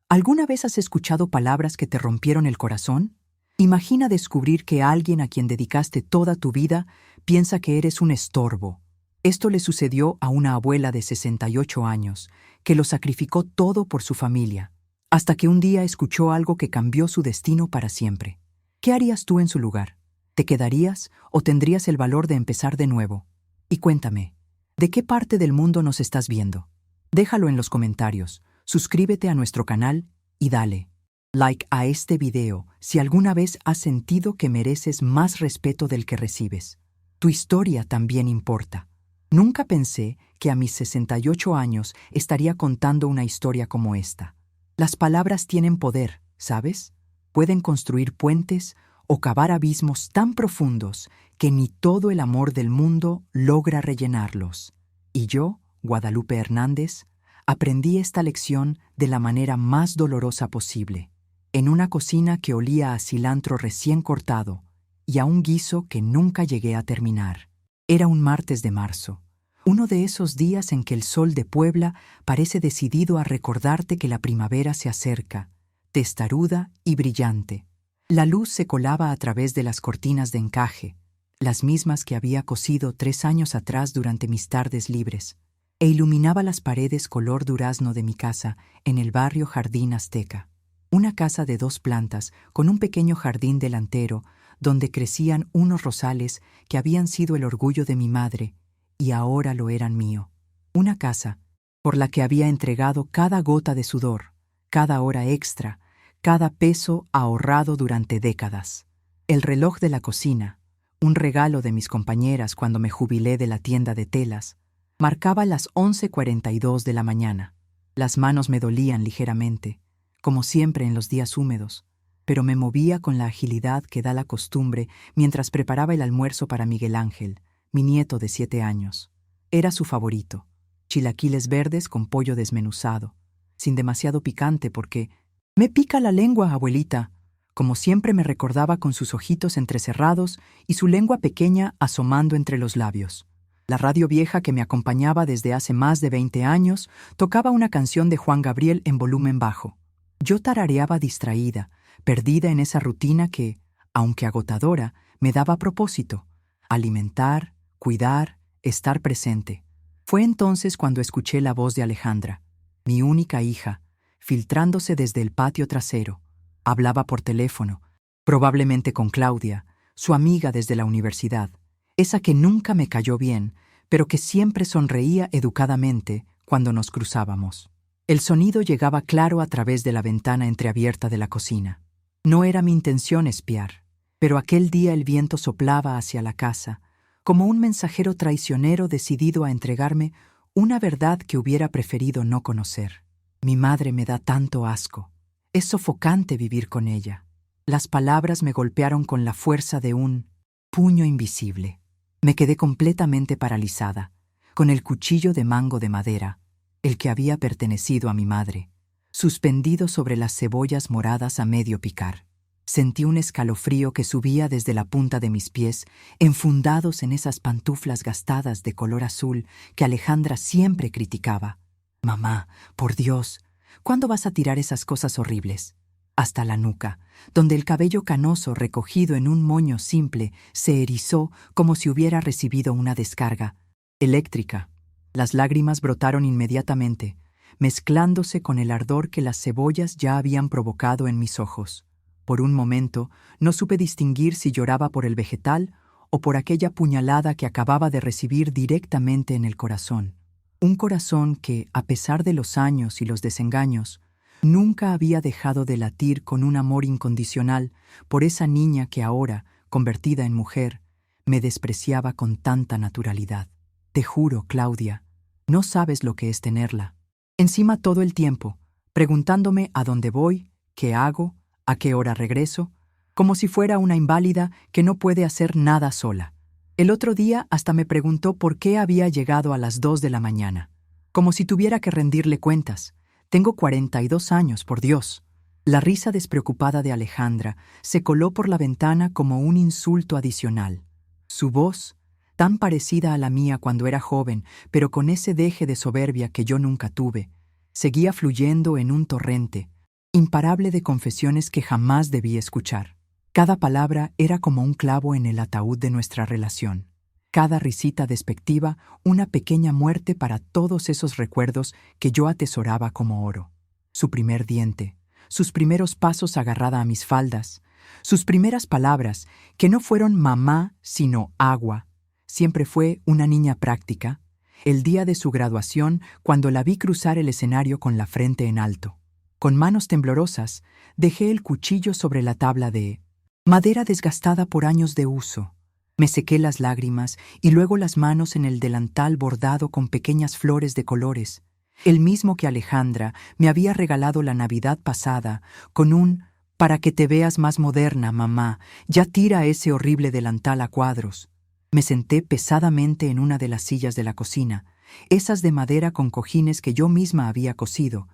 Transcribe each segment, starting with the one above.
¿Alguna vez has escuchado palabras que te rompieron el corazón? Imagina descubrir que alguien a quien dedicaste toda tu vida piensa que eres un estorbo. Esto le sucedió a una abuela de 68 años, que lo sacrificó todo por su familia, hasta que un día escuchó algo que cambió su destino para siempre. ¿Qué harías tú en su lugar? ¿Te quedarías o tendrías el valor de empezar de nuevo? Y cuéntame, ¿de qué parte del mundo nos estás viendo? Déjalo en los comentarios, suscríbete a nuestro canal y dale like a este video si alguna vez has sentido que mereces más respeto del que recibes. Tu historia también importa. Nunca pensé que a mis 68 años estaría contando una historia como esta. Las palabras tienen poder, ¿sabes? Pueden construir puentes o cavar abismos tan profundos que ni todo el amor del mundo logra rellenarlos. Y yo, Guadalupe Hernández, aprendí esta lección de la manera más dolorosa posible, en una cocina que olía a cilantro recién cortado y a un guiso que nunca llegué a terminar. Era un martes de marzo, uno de esos días en que el sol de Puebla parece decidido a recordarte que la primavera se acerca, testaruda y brillante. La luz se colaba a través de las cortinas de encaje, las mismas que había cosido 3 años atrás durante mis tardes libres, e iluminaba las paredes color durazno de mi casa en el barrio Jardín Azteca. Una casa de 2 plantas con un pequeño jardín delantero donde crecían unos rosales que habían sido el orgullo de mi madre y ahora lo eran mío. Una casa por la que había entregado cada gota de sudor, cada hora extra, cada peso ahorrado durante décadas. El reloj de la cocina, un regalo de mis compañeras cuando me jubilé de la tienda de telas, marcaba las 11:42 de la mañana. Las manos me dolían ligeramente, como siempre en los días húmedos, pero me movía con la agilidad que da la costumbre mientras preparaba el almuerzo para Miguel Ángel, mi nieto de 7 años. Era su favorito, chilaquiles verdes con pollo desmenuzado, sin demasiado picante porque «Me pica la lengua, abuelita», como siempre me recordaba con sus ojitos entrecerrados y su lengua pequeña asomando entre los labios. La radio vieja que me acompañaba desde hace más de 20 años tocaba una canción de Juan Gabriel en volumen bajo. Yo tarareaba distraída, perdida en esa rutina que, aunque agotadora, me daba propósito: alimentar, cuidar, estar presente. Fue entonces cuando escuché la voz de Alejandra, mi única hija, filtrándose desde el patio trasero. Hablaba por teléfono, probablemente con Claudia, su amiga desde la universidad, esa que nunca me cayó bien, pero que siempre sonreía educadamente cuando nos cruzábamos. El sonido llegaba claro a través de la ventana entreabierta de la cocina. No era mi intención espiar, pero aquel día el viento soplaba hacia la casa, como un mensajero traicionero decidido a entregarme una verdad que hubiera preferido no conocer. Mi madre me da tanto asco. Es sofocante vivir con ella. Las palabras me golpearon con la fuerza de un puño invisible. Me quedé completamente paralizada, con el cuchillo de mango de madera, el que había pertenecido a mi madre, suspendido sobre las cebollas moradas a medio picar. Sentí un escalofrío que subía desde la punta de mis pies, enfundados en esas pantuflas gastadas de color azul que Alejandra siempre criticaba. «Mamá, por Dios, ¿cuándo vas a tirar esas cosas horribles?» Hasta la nuca, donde el cabello canoso recogido en un moño simple se erizó como si hubiera recibido una descarga eléctrica. Las lágrimas brotaron inmediatamente, mezclándose con el ardor que las cebollas ya habían provocado en mis ojos. Por un momento no supe distinguir si lloraba por el vegetal o por aquella puñalada que acababa de recibir directamente en el corazón. Un corazón que, a pesar de los años y los desengaños, nunca había dejado de latir con un amor incondicional por esa niña que ahora, convertida en mujer, me despreciaba con tanta naturalidad. Te juro, Claudia, no sabes lo que es tenerla. Encima todo el tiempo, preguntándome a dónde voy, qué hago, a qué hora regreso, como si fuera una inválida que no puede hacer nada sola. El otro día hasta me preguntó por qué había llegado a las 2 de la mañana, como si tuviera que rendirle cuentas. Tengo 42 años, por Dios. La risa despreocupada de Alejandra se coló por la ventana como un insulto adicional. Su voz, tan parecida a la mía cuando era joven, pero con ese deje de soberbia que yo nunca tuve, seguía fluyendo en un torrente, imparable de confesiones que jamás debí escuchar. Cada palabra era como un clavo en el ataúd de nuestra relación. Cada risita despectiva, una pequeña muerte para todos esos recuerdos que yo atesoraba como oro. Su primer diente, sus primeros pasos agarrada a mis faldas, sus primeras palabras, que no fueron mamá, sino agua. Siempre fue una niña práctica. El día de su graduación, cuando la vi cruzar el escenario con la frente en alto. Con manos temblorosas, dejé el cuchillo sobre la tabla de madera desgastada por años de uso. Me sequé las lágrimas y luego las manos en el delantal bordado con pequeñas flores de colores, el mismo que Alejandra me había regalado la Navidad pasada, con un «para que te veas más moderna, mamá, ya tira ese horrible delantal a cuadros». Me senté pesadamente en una de las sillas de la cocina, esas de madera con cojines que yo misma había cosido,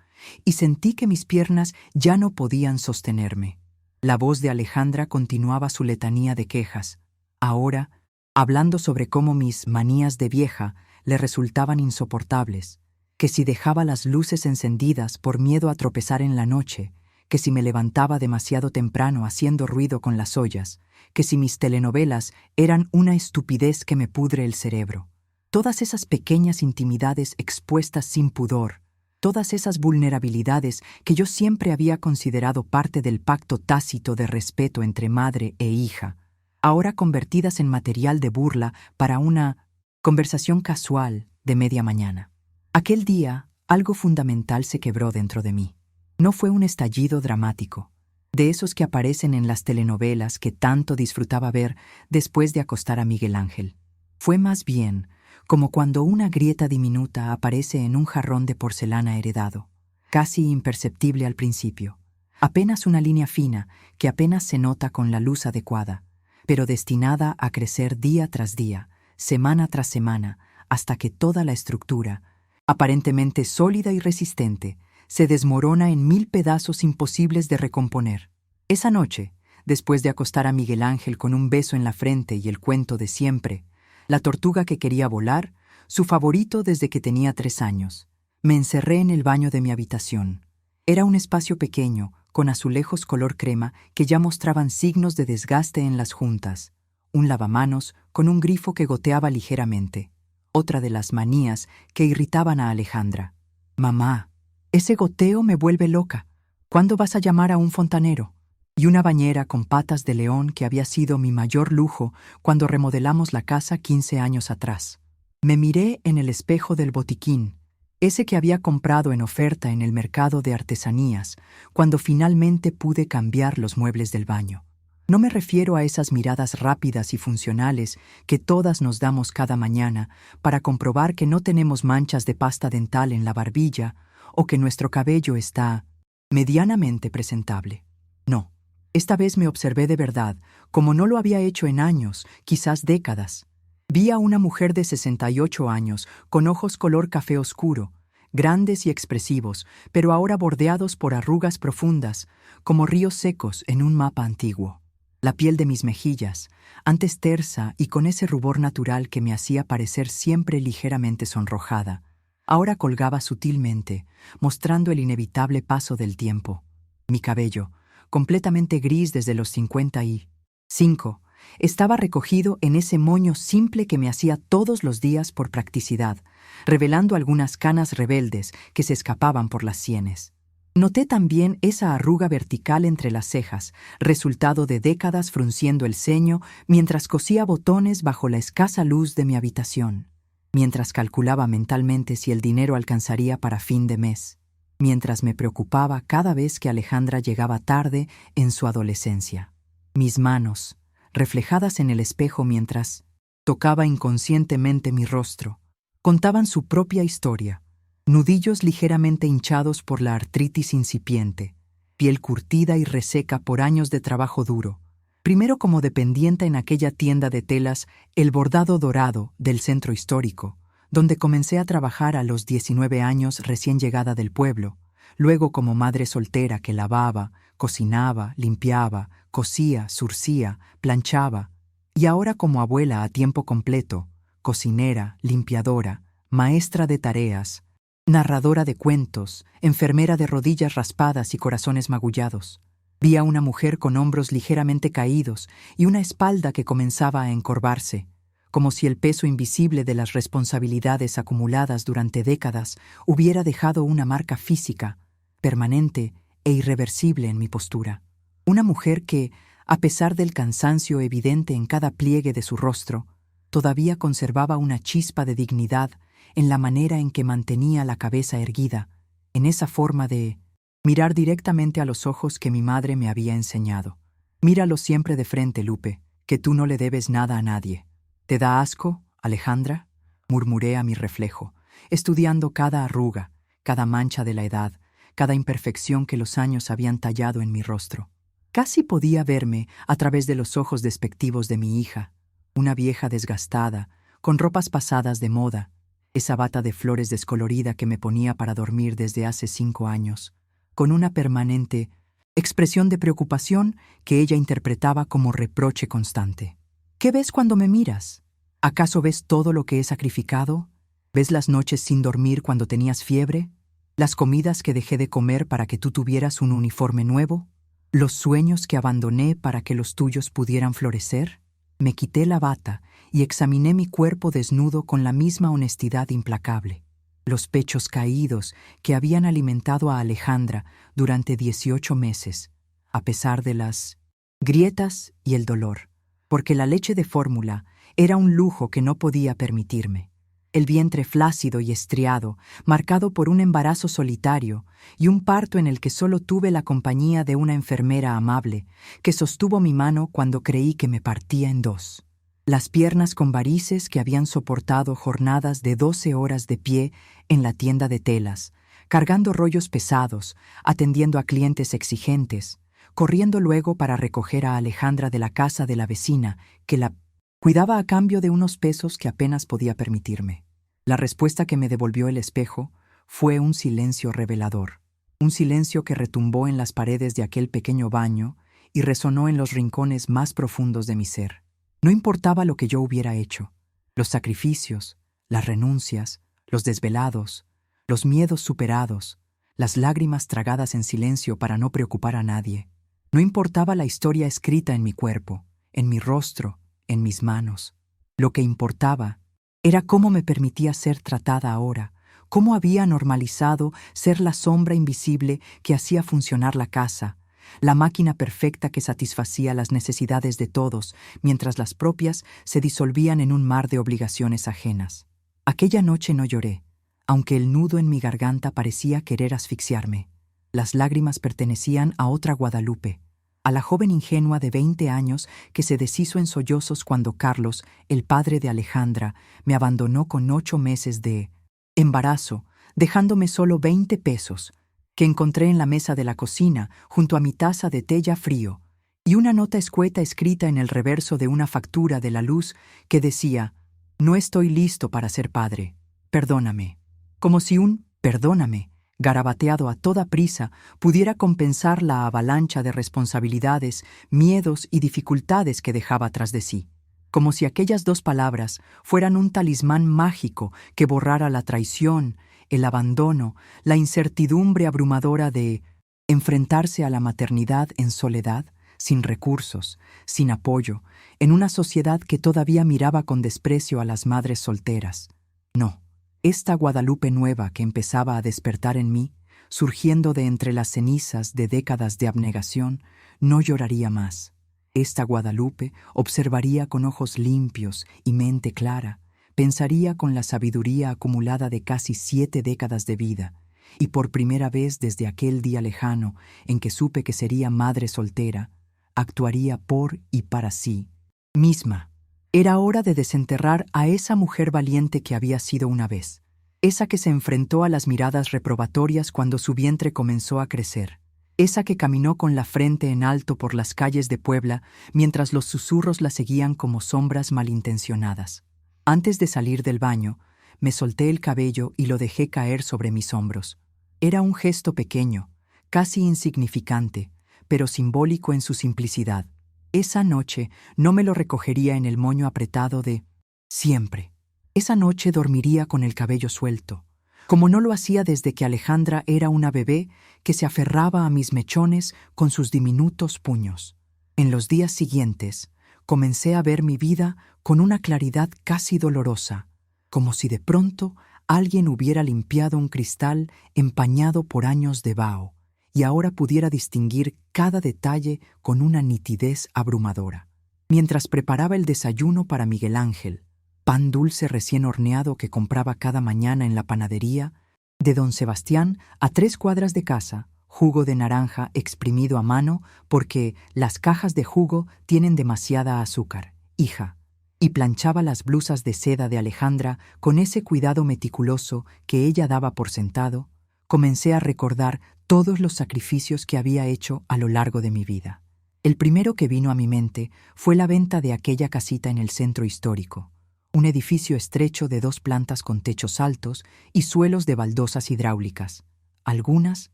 y sentí que mis piernas ya no podían sostenerme. La voz de Alejandra continuaba su letanía de quejas, ahora hablando sobre cómo mis manías de vieja le resultaban insoportables, que si dejaba las luces encendidas por miedo a tropezar en la noche, que si me levantaba demasiado temprano haciendo ruido con las ollas, que si mis telenovelas eran una estupidez que me pudre el cerebro. Todas esas pequeñas intimidades expuestas sin pudor, todas esas vulnerabilidades que yo siempre había considerado parte del pacto tácito de respeto entre madre e hija, ahora convertidas en material de burla para una conversación casual de media mañana. Aquel día, algo fundamental se quebró dentro de mí. No fue un estallido dramático, de esos que aparecen en las telenovelas que tanto disfrutaba ver después de acostar a Miguel Ángel. Fue más bien como cuando una grieta diminuta aparece en un jarrón de porcelana heredado, casi imperceptible al principio, apenas una línea fina que apenas se nota con la luz adecuada, pero destinada a crecer día tras día, semana tras semana, hasta que toda la estructura, aparentemente sólida y resistente, se desmorona en 1000 pedazos imposibles de recomponer. Esa noche, después de acostar a Miguel Ángel con un beso en la frente y el cuento de siempre, la tortuga que quería volar, su favorito desde que tenía 3 años, me encerré en el baño de mi habitación. Era un espacio pequeño, con azulejos color crema que ya mostraban signos de desgaste en las juntas, un lavamanos con un grifo que goteaba ligeramente, otra de las manías que irritaban a Alejandra. «Mamá, ese goteo me vuelve loca. ¿Cuándo vas a llamar a un fontanero?» Y una bañera con patas de león que había sido mi mayor lujo cuando remodelamos la casa 15 años atrás. Me miré en el espejo del botiquín, ese que había comprado en oferta en el mercado de artesanías, cuando finalmente pude cambiar los muebles del baño. No me refiero a esas miradas rápidas y funcionales que todas nos damos cada mañana para comprobar que no tenemos manchas de pasta dental en la barbilla o que nuestro cabello está medianamente presentable. No, esta vez me observé de verdad, como no lo había hecho en años, quizás décadas. Vi a una mujer de 68 años, con ojos color café oscuro, grandes y expresivos, pero ahora bordeados por arrugas profundas, como ríos secos en un mapa antiguo. La piel de mis mejillas, antes tersa y con ese rubor natural que me hacía parecer siempre ligeramente sonrojada, ahora colgaba sutilmente, mostrando el inevitable paso del tiempo. Mi cabello, completamente gris desde los 55, estaba recogido en ese moño simple que me hacía todos los días por practicidad, revelando algunas canas rebeldes que se escapaban por las sienes. Noté también esa arruga vertical entre las cejas, resultado de décadas frunciendo el ceño mientras cosía botones bajo la escasa luz de mi habitación, mientras calculaba mentalmente si el dinero alcanzaría para fin de mes, mientras me preocupaba cada vez que Alejandra llegaba tarde en su adolescencia. Mis manos, reflejadas en el espejo mientras tocaba inconscientemente mi rostro, contaban su propia historia. Nudillos ligeramente hinchados por la artritis incipiente, piel curtida y reseca por años de trabajo duro, primero como dependiente en aquella tienda de telas El Bordado Dorado del centro histórico, donde comencé a trabajar a los 19 años recién llegada del pueblo, luego como madre soltera que lavaba, cocinaba, limpiaba, cosía, zurcía, planchaba, y ahora como abuela a tiempo completo, cocinera, limpiadora, maestra de tareas, narradora de cuentos, enfermera de rodillas raspadas y corazones magullados. Vi a una mujer con hombros ligeramente caídos y una espalda que comenzaba a encorvarse, como si el peso invisible de las responsabilidades acumuladas durante décadas hubiera dejado una marca física, permanente e irreversible en mi postura. Una mujer que, a pesar del cansancio evidente en cada pliegue de su rostro, todavía conservaba una chispa de dignidad en la manera en que mantenía la cabeza erguida, en esa forma de mirar directamente a los ojos que mi madre me había enseñado. Míralo siempre de frente, Lupe, que tú no le debes nada a nadie. ¿Te da asco, Alejandra?, murmuré a mi reflejo, estudiando cada arruga, cada mancha de la edad, cada imperfección que los años habían tallado en mi rostro. Casi podía verme a través de los ojos despectivos de mi hija, una vieja desgastada, con ropas pasadas de moda, esa bata de flores descolorida que me ponía para dormir desde hace 5 años, con una permanente expresión de preocupación que ella interpretaba como reproche constante. ¿Qué ves cuando me miras? ¿Acaso ves todo lo que he sacrificado? ¿Ves las noches sin dormir cuando tenías fiebre? ¿Las comidas que dejé de comer para que tú tuvieras un uniforme nuevo? ¿Los sueños que abandoné para que los tuyos pudieran florecer? Me quité la bata y examiné mi cuerpo desnudo con la misma honestidad implacable. Los pechos caídos que habían alimentado a Alejandra durante 18 meses, a pesar de las grietas y el dolor, porque la leche de fórmula era un lujo que no podía permitirme. El vientre flácido y estriado, marcado por un embarazo solitario y un parto en el que solo tuve la compañía de una enfermera amable que sostuvo mi mano cuando creí que me partía en dos. Las piernas con varices que habían soportado jornadas de 12 horas de pie en la tienda de telas, cargando rollos pesados, atendiendo a clientes exigentes, corriendo luego para recoger a Alejandra de la casa de la vecina que la cuidaba a cambio de unos pesos que apenas podía permitirme. La respuesta que me devolvió el espejo fue un silencio revelador, un silencio que retumbó en las paredes de aquel pequeño baño y resonó en los rincones más profundos de mi ser. No importaba lo que yo hubiera hecho, los sacrificios, las renuncias, los desvelados, los miedos superados, las lágrimas tragadas en silencio para no preocupar a nadie. No importaba la historia escrita en mi cuerpo, en mi rostro, en mis manos. Lo que importaba era cómo me permitía ser tratada ahora, cómo había normalizado ser la sombra invisible que hacía funcionar la casa, la máquina perfecta que satisfacía las necesidades de todos, mientras las propias se disolvían en un mar de obligaciones ajenas. Aquella noche no lloré, aunque el nudo en mi garganta parecía querer asfixiarme. Las lágrimas pertenecían a otra Guadalupe, a la joven ingenua de 20 años que se deshizo en sollozos cuando Carlos, el padre de Alejandra, me abandonó con 8 meses de embarazo, dejándome solo 20 pesos, que encontré en la mesa de la cocina junto a mi taza de té ya frío, y una nota escueta escrita en el reverso de una factura de la luz que decía: «No estoy listo para ser padre. Perdóname». Como si un «perdóname» garabateado a toda prisa pudiera compensar la avalancha de responsabilidades, miedos y dificultades que dejaba tras de sí. Como si aquellas 2 palabras fueran un talismán mágico que borrara la traición, el abandono, la incertidumbre abrumadora de enfrentarse a la maternidad en soledad, sin recursos, sin apoyo, en una sociedad que todavía miraba con desprecio a las madres solteras. No. Esta Guadalupe nueva que empezaba a despertar en mí, surgiendo de entre las cenizas de décadas de abnegación, no lloraría más. Esta Guadalupe observaría con ojos limpios y mente clara, pensaría con la sabiduría acumulada de casi 7 décadas de vida, y por primera vez desde aquel día lejano en que supe que sería madre soltera, actuaría por y para sí misma. Era hora de desenterrar a esa mujer valiente que había sido una vez, esa que se enfrentó a las miradas reprobatorias cuando su vientre comenzó a crecer, esa que caminó con la frente en alto por las calles de Puebla mientras los susurros la seguían como sombras malintencionadas. Antes de salir del baño, me solté el cabello y lo dejé caer sobre mis hombros. Era un gesto pequeño, casi insignificante, pero simbólico en su simplicidad. Esa noche no me lo recogería en el moño apretado de siempre. Esa noche dormiría con el cabello suelto, como no lo hacía desde que Alejandra era una bebé que se aferraba a mis mechones con sus diminutos puños. En los días siguientes, comencé a ver mi vida con una claridad casi dolorosa, como si de pronto alguien hubiera limpiado un cristal empañado por años de vaho, y ahora pudiera distinguir cada detalle con una nitidez abrumadora. Mientras preparaba el desayuno para Miguel Ángel, pan dulce recién horneado que compraba cada mañana en la panadería de don Sebastián a 3 cuadras de casa, jugo de naranja exprimido a mano porque las cajas de jugo tienen demasiada azúcar, hija, y planchaba las blusas de seda de Alejandra con ese cuidado meticuloso que ella daba por sentado, comencé a recordar todos los sacrificios que había hecho a lo largo de mi vida. El primero que vino a mi mente fue la venta de aquella casita en el centro histórico, un edificio estrecho de 2 plantas con techos altos y suelos de baldosas hidráulicas, algunas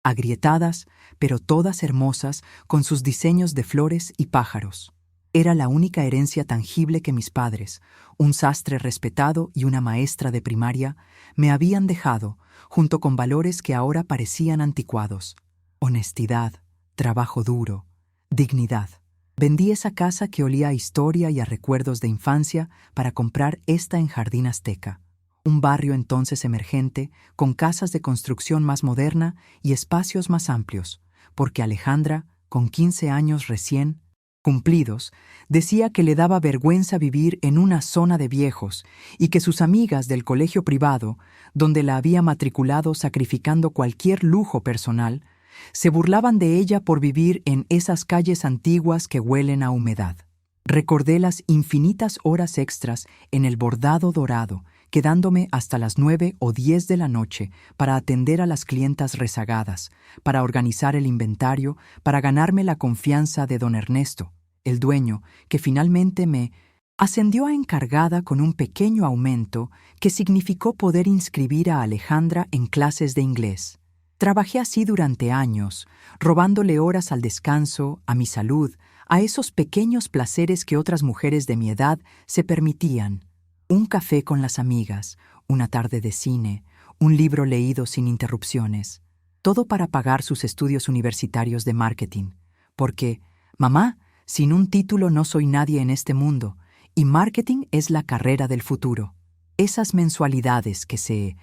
agrietadas, pero todas hermosas con sus diseños de flores y pájaros. Era la única herencia tangible que mis padres, un sastre respetado y una maestra de primaria, me habían dejado, junto con valores que ahora parecían anticuados: honestidad, trabajo duro, dignidad. Vendí esa casa que olía a historia y a recuerdos de infancia para comprar esta en Jardín Azteca, un barrio entonces emergente, con casas de construcción más moderna y espacios más amplios, porque Alejandra, con 15 años recién cumplidos, decía que le daba vergüenza vivir en una zona de viejos y que sus amigas del colegio privado, donde la había matriculado sacrificando cualquier lujo personal, se burlaban de ella por vivir en esas calles antiguas que huelen a humedad. Recordé las infinitas horas extras en el bordado dorado, quedándome hasta las 9 o 10 de la noche para atender a las clientas rezagadas, para organizar el inventario, para ganarme la confianza de don Ernesto, el dueño, que finalmente me ascendió a encargada con un pequeño aumento que significó poder inscribir a Alejandra en clases de inglés. Trabajé así durante años, robándole horas al descanso, a mi salud, a esos pequeños placeres que otras mujeres de mi edad se permitían. Un café con las amigas, una tarde de cine, un libro leído sin interrupciones. Todo para pagar sus estudios universitarios de marketing. Porque, mamá, sin un título no soy nadie en este mundo, y marketing es la carrera del futuro. Esas mensualidades que se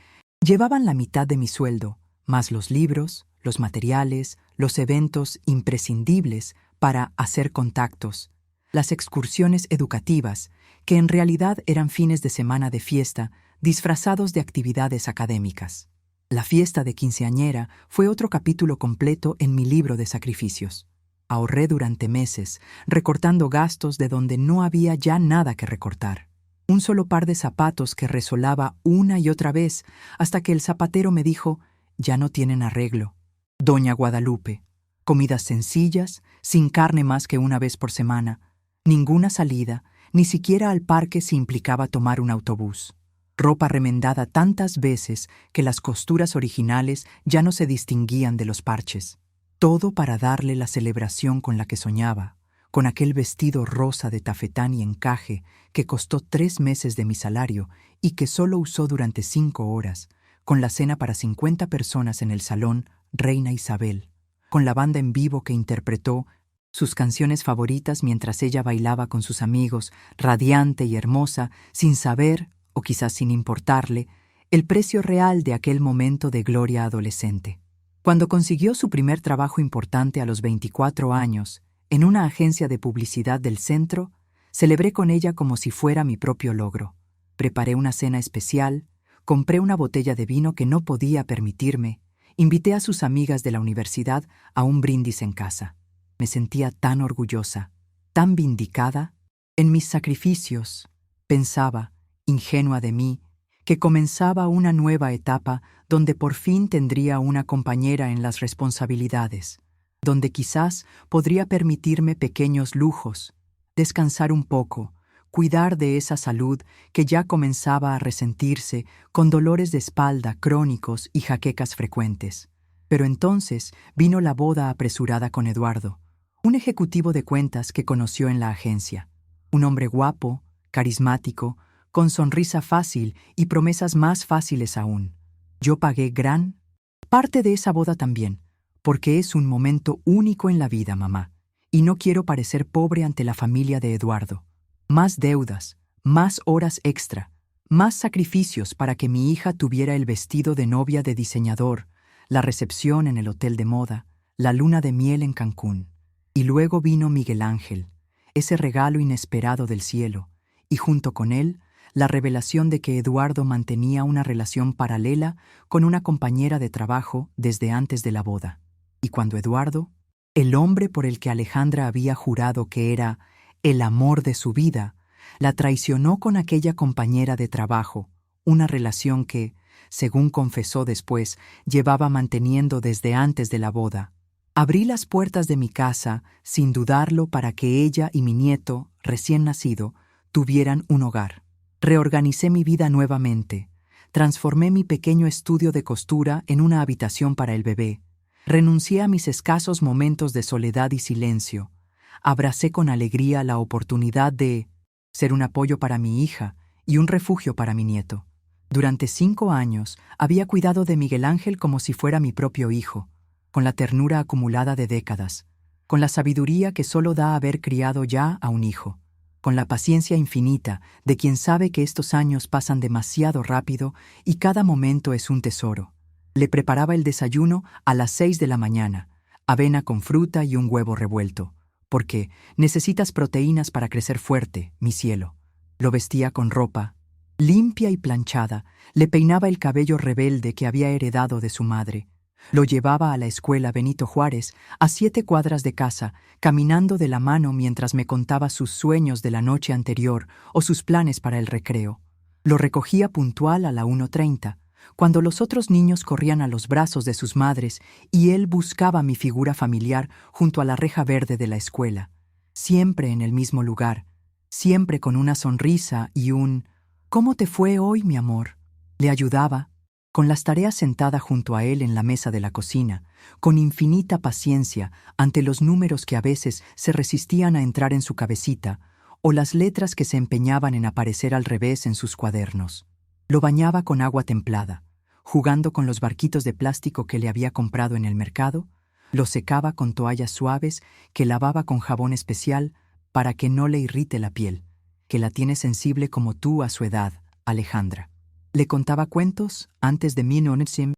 llevaban la mitad de mi sueldo, más los libros, los materiales, los eventos imprescindibles para hacer contactos, las excursiones educativas, que en realidad eran fines de semana de fiesta disfrazados de actividades académicas. La fiesta de quinceañera fue otro capítulo completo en mi libro de sacrificios. Ahorré durante meses, recortando gastos de donde no había ya nada que recortar. Un solo par de zapatos que resolaba una y otra vez hasta que el zapatero me dijo: «Ya no tienen arreglo. Doña Guadalupe, comidas sencillas, sin carne más que una vez por semana, ninguna salida, ni siquiera al parque si implicaba tomar un autobús. Ropa remendada tantas veces que las costuras originales ya no se distinguían de los parches. Todo para darle la celebración con la que soñaba, con aquel vestido rosa de tafetán y encaje que costó 3 meses de mi salario y que solo usó durante 5 horas, con la cena para 50 personas en el salón Reina Isabel, con la banda en vivo que interpretó sus canciones favoritas mientras ella bailaba con sus amigos, radiante y hermosa, sin saber, o quizás sin importarle, el precio real de aquel momento de gloria adolescente. Cuando consiguió su primer trabajo importante a los 24 años, en una agencia de publicidad del centro, celebré con ella como si fuera mi propio logro. Preparé una cena especial, compré una botella de vino que no podía permitirme, invité a sus amigas de la universidad a un brindis en casa. Me sentía tan orgullosa, tan vindicada. En mis sacrificios, pensaba, ingenua de mí, que comenzaba una nueva etapa donde por fin tendría una compañera en las responsabilidades, donde quizás podría permitirme pequeños lujos, descansar un poco, cuidar de esa salud que ya comenzaba a resentirse con dolores de espalda crónicos y jaquecas frecuentes. Pero entonces vino la boda apresurada con Eduardo, un ejecutivo de cuentas que conoció en la agencia, un hombre guapo, carismático, con sonrisa fácil y promesas más fáciles aún. Yo pagué gran parte de esa boda también, porque es un momento único en la vida, mamá, y no quiero parecer pobre ante la familia de Eduardo. Más deudas, más horas extra, más sacrificios para que mi hija tuviera el vestido de novia de diseñador, la recepción en el hotel de moda, la luna de miel en Cancún. Y luego vino Miguel Ángel, ese regalo inesperado del cielo, y junto con él, la revelación de que Eduardo mantenía una relación paralela con una compañera de trabajo desde antes de la boda. Y cuando Eduardo, el hombre por el que Alejandra había jurado que era el amor de su vida, la traicionó con aquella compañera de trabajo, una relación que, según confesó después, llevaba manteniendo desde antes de la boda. Abrí las puertas de mi casa, sin dudarlo, para que ella y mi nieto, recién nacido, tuvieran un hogar. Reorganicé mi vida nuevamente. Transformé mi pequeño estudio de costura en una habitación para el bebé. Renuncié a mis escasos momentos de soledad y silencio. Abracé con alegría la oportunidad de ser un apoyo para mi hija y un refugio para mi nieto. Durante 5 años había cuidado de Miguel Ángel como si fuera mi propio hijo, con la ternura acumulada de décadas, con la sabiduría que solo da haber criado ya a un hijo, con la paciencia infinita de quien sabe que estos años pasan demasiado rápido y cada momento es un tesoro. Le preparaba el desayuno a las 6 de la mañana, avena con fruta y un huevo revuelto, porque necesitas proteínas para crecer fuerte, mi cielo. Lo vestía con ropa limpia y planchada, le peinaba el cabello rebelde que había heredado de su madre. Lo llevaba a la escuela Benito Juárez, a 7 cuadras de casa, caminando de la mano mientras me contaba sus sueños de la noche anterior o sus planes para el recreo. Lo recogía puntual a la 1:30, cuando los otros niños corrían a los brazos de sus madres y él buscaba mi figura familiar junto a la reja verde de la escuela. Siempre en el mismo lugar, siempre con una sonrisa y un «¿Cómo te fue hoy, mi amor?». Le ayudaba, con las tareas sentada junto a él en la mesa de la cocina, con infinita paciencia ante los números que a veces se resistían a entrar en su cabecita o las letras que se empeñaban en aparecer al revés en sus cuadernos. Lo bañaba con agua templada, jugando con los barquitos de plástico que le había comprado en el mercado, lo secaba con toallas suaves que lavaba con jabón especial para que no le irrite la piel, que la tiene sensible como tú a su edad, Alejandra. Le contaba cuentos antes de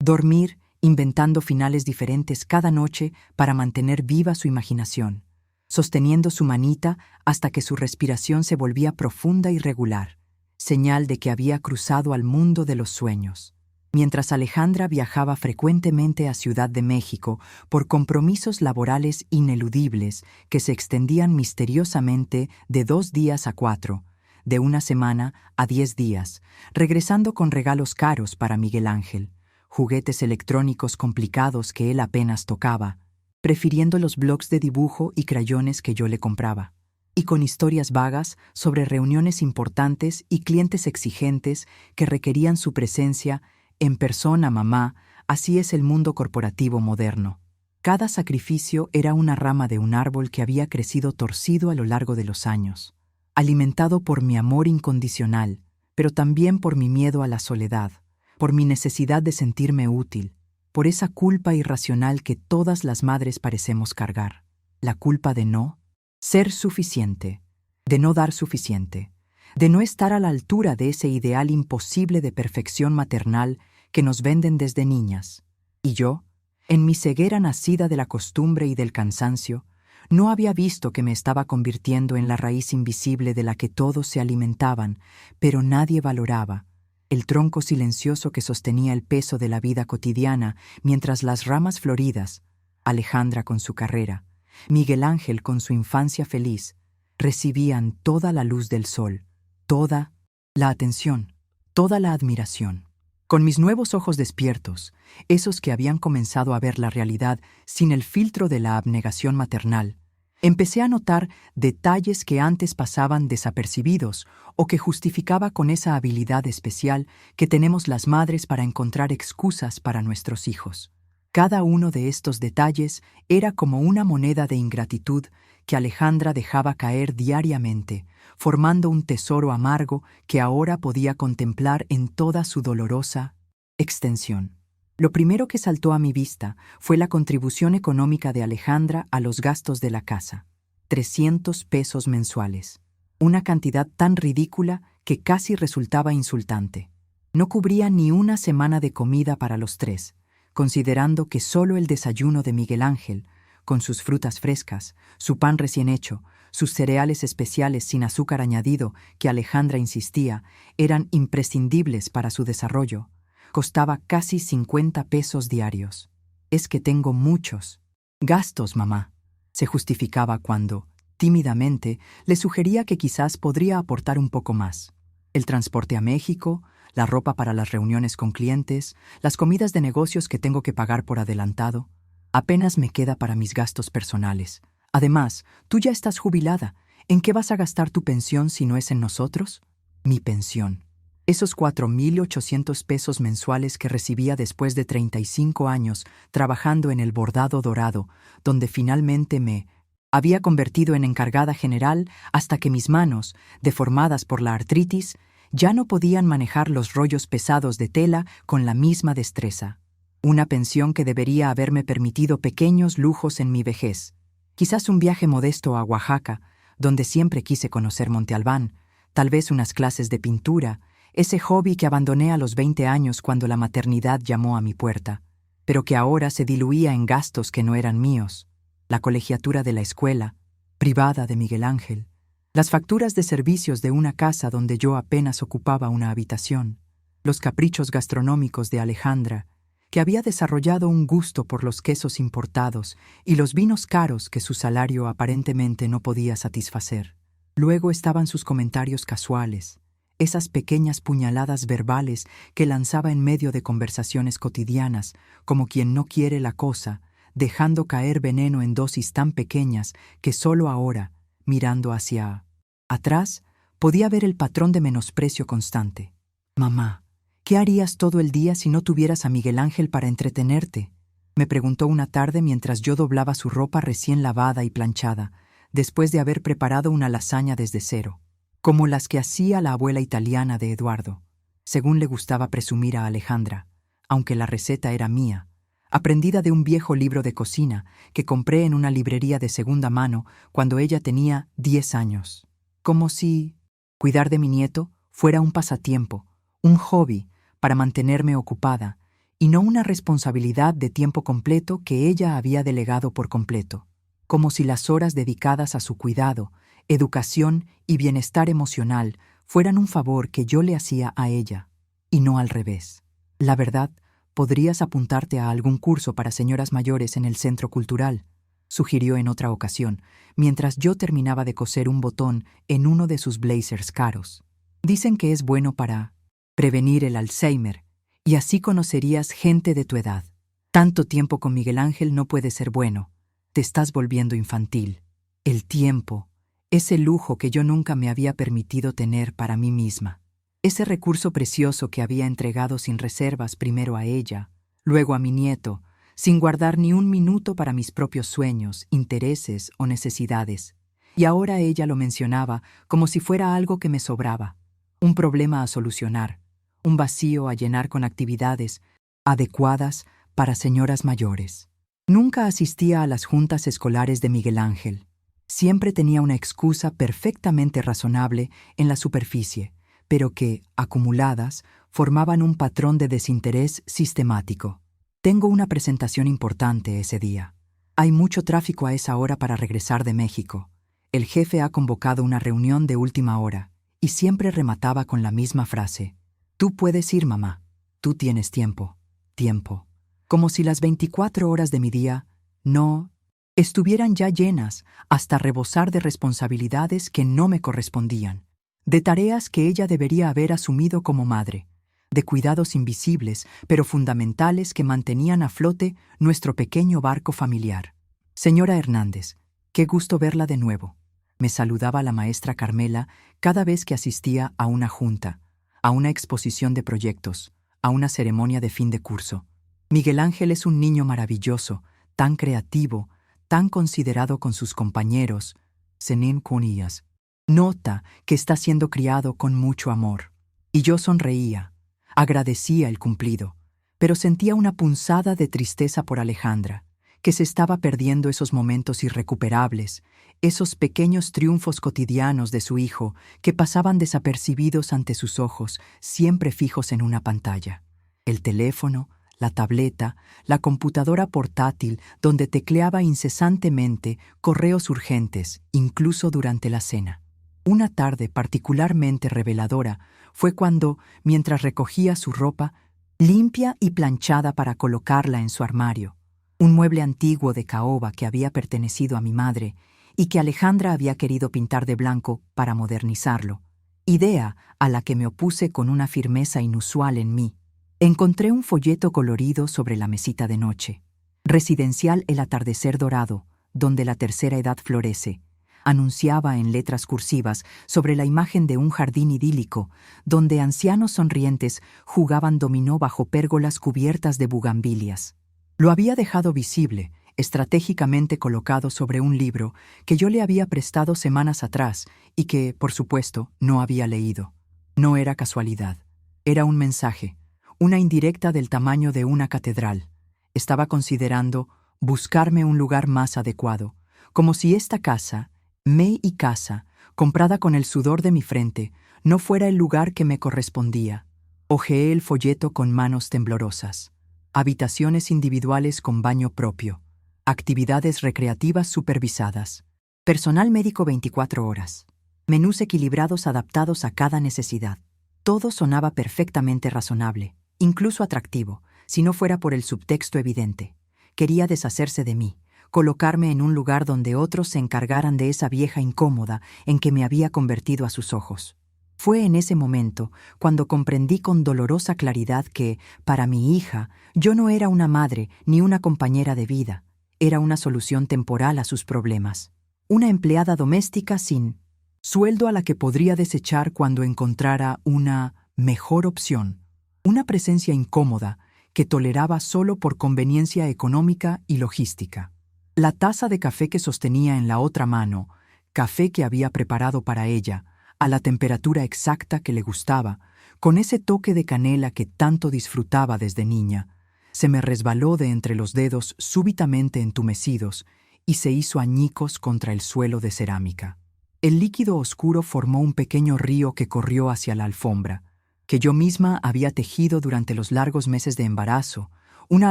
dormir, inventando finales diferentes cada noche para mantener viva su imaginación, sosteniendo su manita hasta que su respiración se volvía profunda y regular, señal de que había cruzado al mundo de los sueños. Mientras Alejandra viajaba frecuentemente a Ciudad de México por compromisos laborales ineludibles que se extendían misteriosamente de 2 días a 4, de 1 semana a 10 días, regresando con regalos caros para Miguel Ángel, juguetes electrónicos complicados que él apenas tocaba, prefiriendo los blocs de dibujo y crayones que yo le compraba, y con historias vagas sobre reuniones importantes y clientes exigentes que requerían su presencia en persona. Mamá, así es el mundo corporativo moderno. Cada sacrificio era una rama de un árbol que había crecido torcido a lo largo de los años, alimentado por mi amor incondicional, pero también por mi miedo a la soledad, por mi necesidad de sentirme útil, por esa culpa irracional que todas las madres parecemos cargar, la culpa de no ser suficiente, de no dar suficiente, de no estar a la altura de ese ideal imposible de perfección maternal que nos venden desde niñas. Y yo, en mi ceguera nacida de la costumbre y del cansancio, no había visto que me estaba convirtiendo en la raíz invisible de la que todos se alimentaban, pero nadie valoraba, el tronco silencioso que sostenía el peso de la vida cotidiana, mientras las ramas floridas, Alejandra con su carrera, Miguel Ángel con su infancia feliz, recibían toda la luz del sol, toda la atención, toda la admiración. Con mis nuevos ojos despiertos, esos que habían comenzado a ver la realidad sin el filtro de la abnegación maternal, empecé a notar detalles que antes pasaban desapercibidos o que justificaba con esa habilidad especial que tenemos las madres para encontrar excusas para nuestros hijos. Cada uno de estos detalles era como una moneda de ingratitud que Alejandra dejaba caer diariamente, formando un tesoro amargo que ahora podía contemplar en toda su dolorosa Extensión. Lo primero que saltó a mi vista fue la contribución económica de Alejandra a los gastos de la casa. 300 pesos mensuales. Una cantidad tan ridícula que casi resultaba insultante. No cubría ni una semana de comida para los tres, considerando que solo el desayuno de Miguel Ángel, con sus frutas frescas, su pan recién hecho, sus cereales especiales sin azúcar añadido que Alejandra insistía, eran imprescindibles para su desarrollo, costaba casi 50 pesos diarios. Es que tengo muchos gastos, mamá, se justificaba cuando, tímidamente, le sugería que quizás podría aportar un poco más. El transporte a México, la ropa para las reuniones con clientes, las comidas de negocios que tengo que pagar por adelantado. Apenas me queda para mis gastos personales. Además, tú ya estás jubilada. ¿En qué vas a gastar tu pensión si no es en nosotros? Mi pensión. Esos 4,800 pesos mensuales que recibía después de 35 años trabajando en el bordado dorado, donde finalmente me había convertido en encargada general hasta que mis manos, deformadas por la artritis, ya no podían manejar los rollos pesados de tela con la misma destreza. Una pensión que debería haberme permitido pequeños lujos en mi vejez. Quizás un viaje modesto a Oaxaca, donde siempre quise conocer Monte Albán, tal vez unas clases de pintura, ese hobby que abandoné a los 20 años cuando la maternidad llamó a mi puerta, pero que ahora se diluía en gastos que no eran míos. La colegiatura de la escuela, privada de Miguel Ángel, las facturas de servicios de una casa donde yo apenas ocupaba una habitación, los caprichos gastronómicos de Alejandra, que había desarrollado un gusto por los quesos importados y los vinos caros que su salario aparentemente no podía satisfacer. Luego estaban sus comentarios casuales, esas pequeñas puñaladas verbales que lanzaba en medio de conversaciones cotidianas, como quien no quiere la cosa, dejando caer veneno en dosis tan pequeñas que solo ahora, mirando hacia atrás, podía ver el patrón de menosprecio constante. «Mamá, ¿qué harías todo el día si no tuvieras a Miguel Ángel para entretenerte?», me preguntó una tarde mientras yo doblaba su ropa recién lavada y planchada, después de haber preparado una lasaña desde cero, como las que hacía la abuela italiana de Eduardo, según le gustaba presumir a Alejandra, aunque la receta era mía, aprendida de un viejo libro de cocina que compré en una librería de segunda mano cuando ella tenía 10 años. Como si cuidar de mi nieto fuera un pasatiempo, un hobby para mantenerme ocupada, y no una responsabilidad de tiempo completo que ella había delegado por completo. Como si las horas dedicadas a su cuidado, educación y bienestar emocional fueran un favor que yo le hacía a ella, y no al revés. La verdad, podrías apuntarte a algún curso para señoras mayores en el centro cultural, sugirió en otra ocasión, mientras yo terminaba de coser un botón en uno de sus blazers caros. Dicen que es bueno para prevenir el Alzheimer, y así conocerías gente de tu edad. Tanto tiempo con Miguel Ángel no puede ser bueno. Te estás volviendo infantil. El tiempo, ese lujo que yo nunca me había permitido tener para mí misma. Ese recurso precioso que había entregado sin reservas primero a ella, luego a mi nieto, sin guardar ni un minuto para mis propios sueños, intereses o necesidades. Y ahora ella lo mencionaba como si fuera algo que me sobraba, un problema a solucionar, un vacío a llenar con actividades adecuadas para señoras mayores. Nunca asistía a las juntas escolares de Miguel Ángel. Siempre tenía una excusa perfectamente razonable en la superficie, pero que, acumuladas, formaban un patrón de desinterés sistemático. Tengo una presentación importante ese día. Hay mucho tráfico a esa hora para regresar de México. El jefe ha convocado una reunión de última hora, y siempre remataba con la misma frase. Tú puedes ir, mamá. Tú tienes tiempo. Tiempo. Como si las 24 horas de mi día no estuvieran ya llenas hasta rebosar de responsabilidades que no me correspondían, de tareas que ella debería haber asumido como madre, de cuidados invisibles pero fundamentales que mantenían a flote nuestro pequeño barco familiar. Señora Hernández, qué gusto verla de nuevo. Me saludaba la maestra Carmela cada vez que asistía a una junta, a una exposición de proyectos, a una ceremonia de fin de curso. Miguel Ángel es un niño maravilloso, tan creativo, tan considerado con sus compañeros, Senin Cunías. Nota que está siendo criado con mucho amor. Y yo sonreía, agradecía el cumplido, pero sentía una punzada de tristeza por Alejandra, que se estaba perdiendo esos momentos irrecuperables, esos pequeños triunfos cotidianos de su hijo que pasaban desapercibidos ante sus ojos, siempre fijos en una pantalla. El teléfono, la tableta, la computadora portátil donde tecleaba incesantemente correos urgentes, incluso durante la cena. Una tarde particularmente reveladora fue cuando, mientras recogía su ropa, limpia y planchada para colocarla en su armario, un mueble antiguo de caoba que había pertenecido a mi madre y que Alejandra había querido pintar de blanco para modernizarlo, idea a la que me opuse con una firmeza inusual en mí. Encontré un folleto colorido sobre la mesita de noche. Residencial El Atardecer Dorado, donde la tercera edad florece, anunciaba en letras cursivas sobre la imagen de un jardín idílico, donde ancianos sonrientes jugaban dominó bajo pérgolas cubiertas de bugambilias. Lo había dejado visible, estratégicamente colocado sobre un libro que yo le había prestado semanas atrás y que, por supuesto, no había leído. No era casualidad. Era un mensaje, una indirecta del tamaño de una catedral. Estaba considerando buscarme un lugar más adecuado, como si esta casa, me y casa, comprada con el sudor de mi frente, no fuera el lugar que me correspondía. Hojeé el folleto con manos temblorosas. Habitaciones individuales con baño propio. Actividades recreativas supervisadas. Personal médico 24 horas. Menús equilibrados adaptados a cada necesidad. Todo sonaba perfectamente razonable, incluso atractivo, si no fuera por el subtexto evidente. Quería deshacerse de mí, colocarme en un lugar donde otros se encargaran de esa vieja incómoda en que me había convertido a sus ojos. Fue en ese momento cuando comprendí con dolorosa claridad que, para mi hija, yo no era una madre ni una compañera de vida, era una solución temporal a sus problemas. Una empleada doméstica sin sueldo a la que podría desechar cuando encontrara una mejor opción. Una presencia incómoda que toleraba solo por conveniencia económica y logística. La taza de café que sostenía en la otra mano, café que había preparado para ella, a la temperatura exacta que le gustaba, con ese toque de canela que tanto disfrutaba desde niña, se me resbaló de entre los dedos súbitamente entumecidos y se hizo añicos contra el suelo de cerámica. El líquido oscuro formó un pequeño río que corrió hacia la alfombra, que yo misma había tejido durante los largos meses de embarazo, una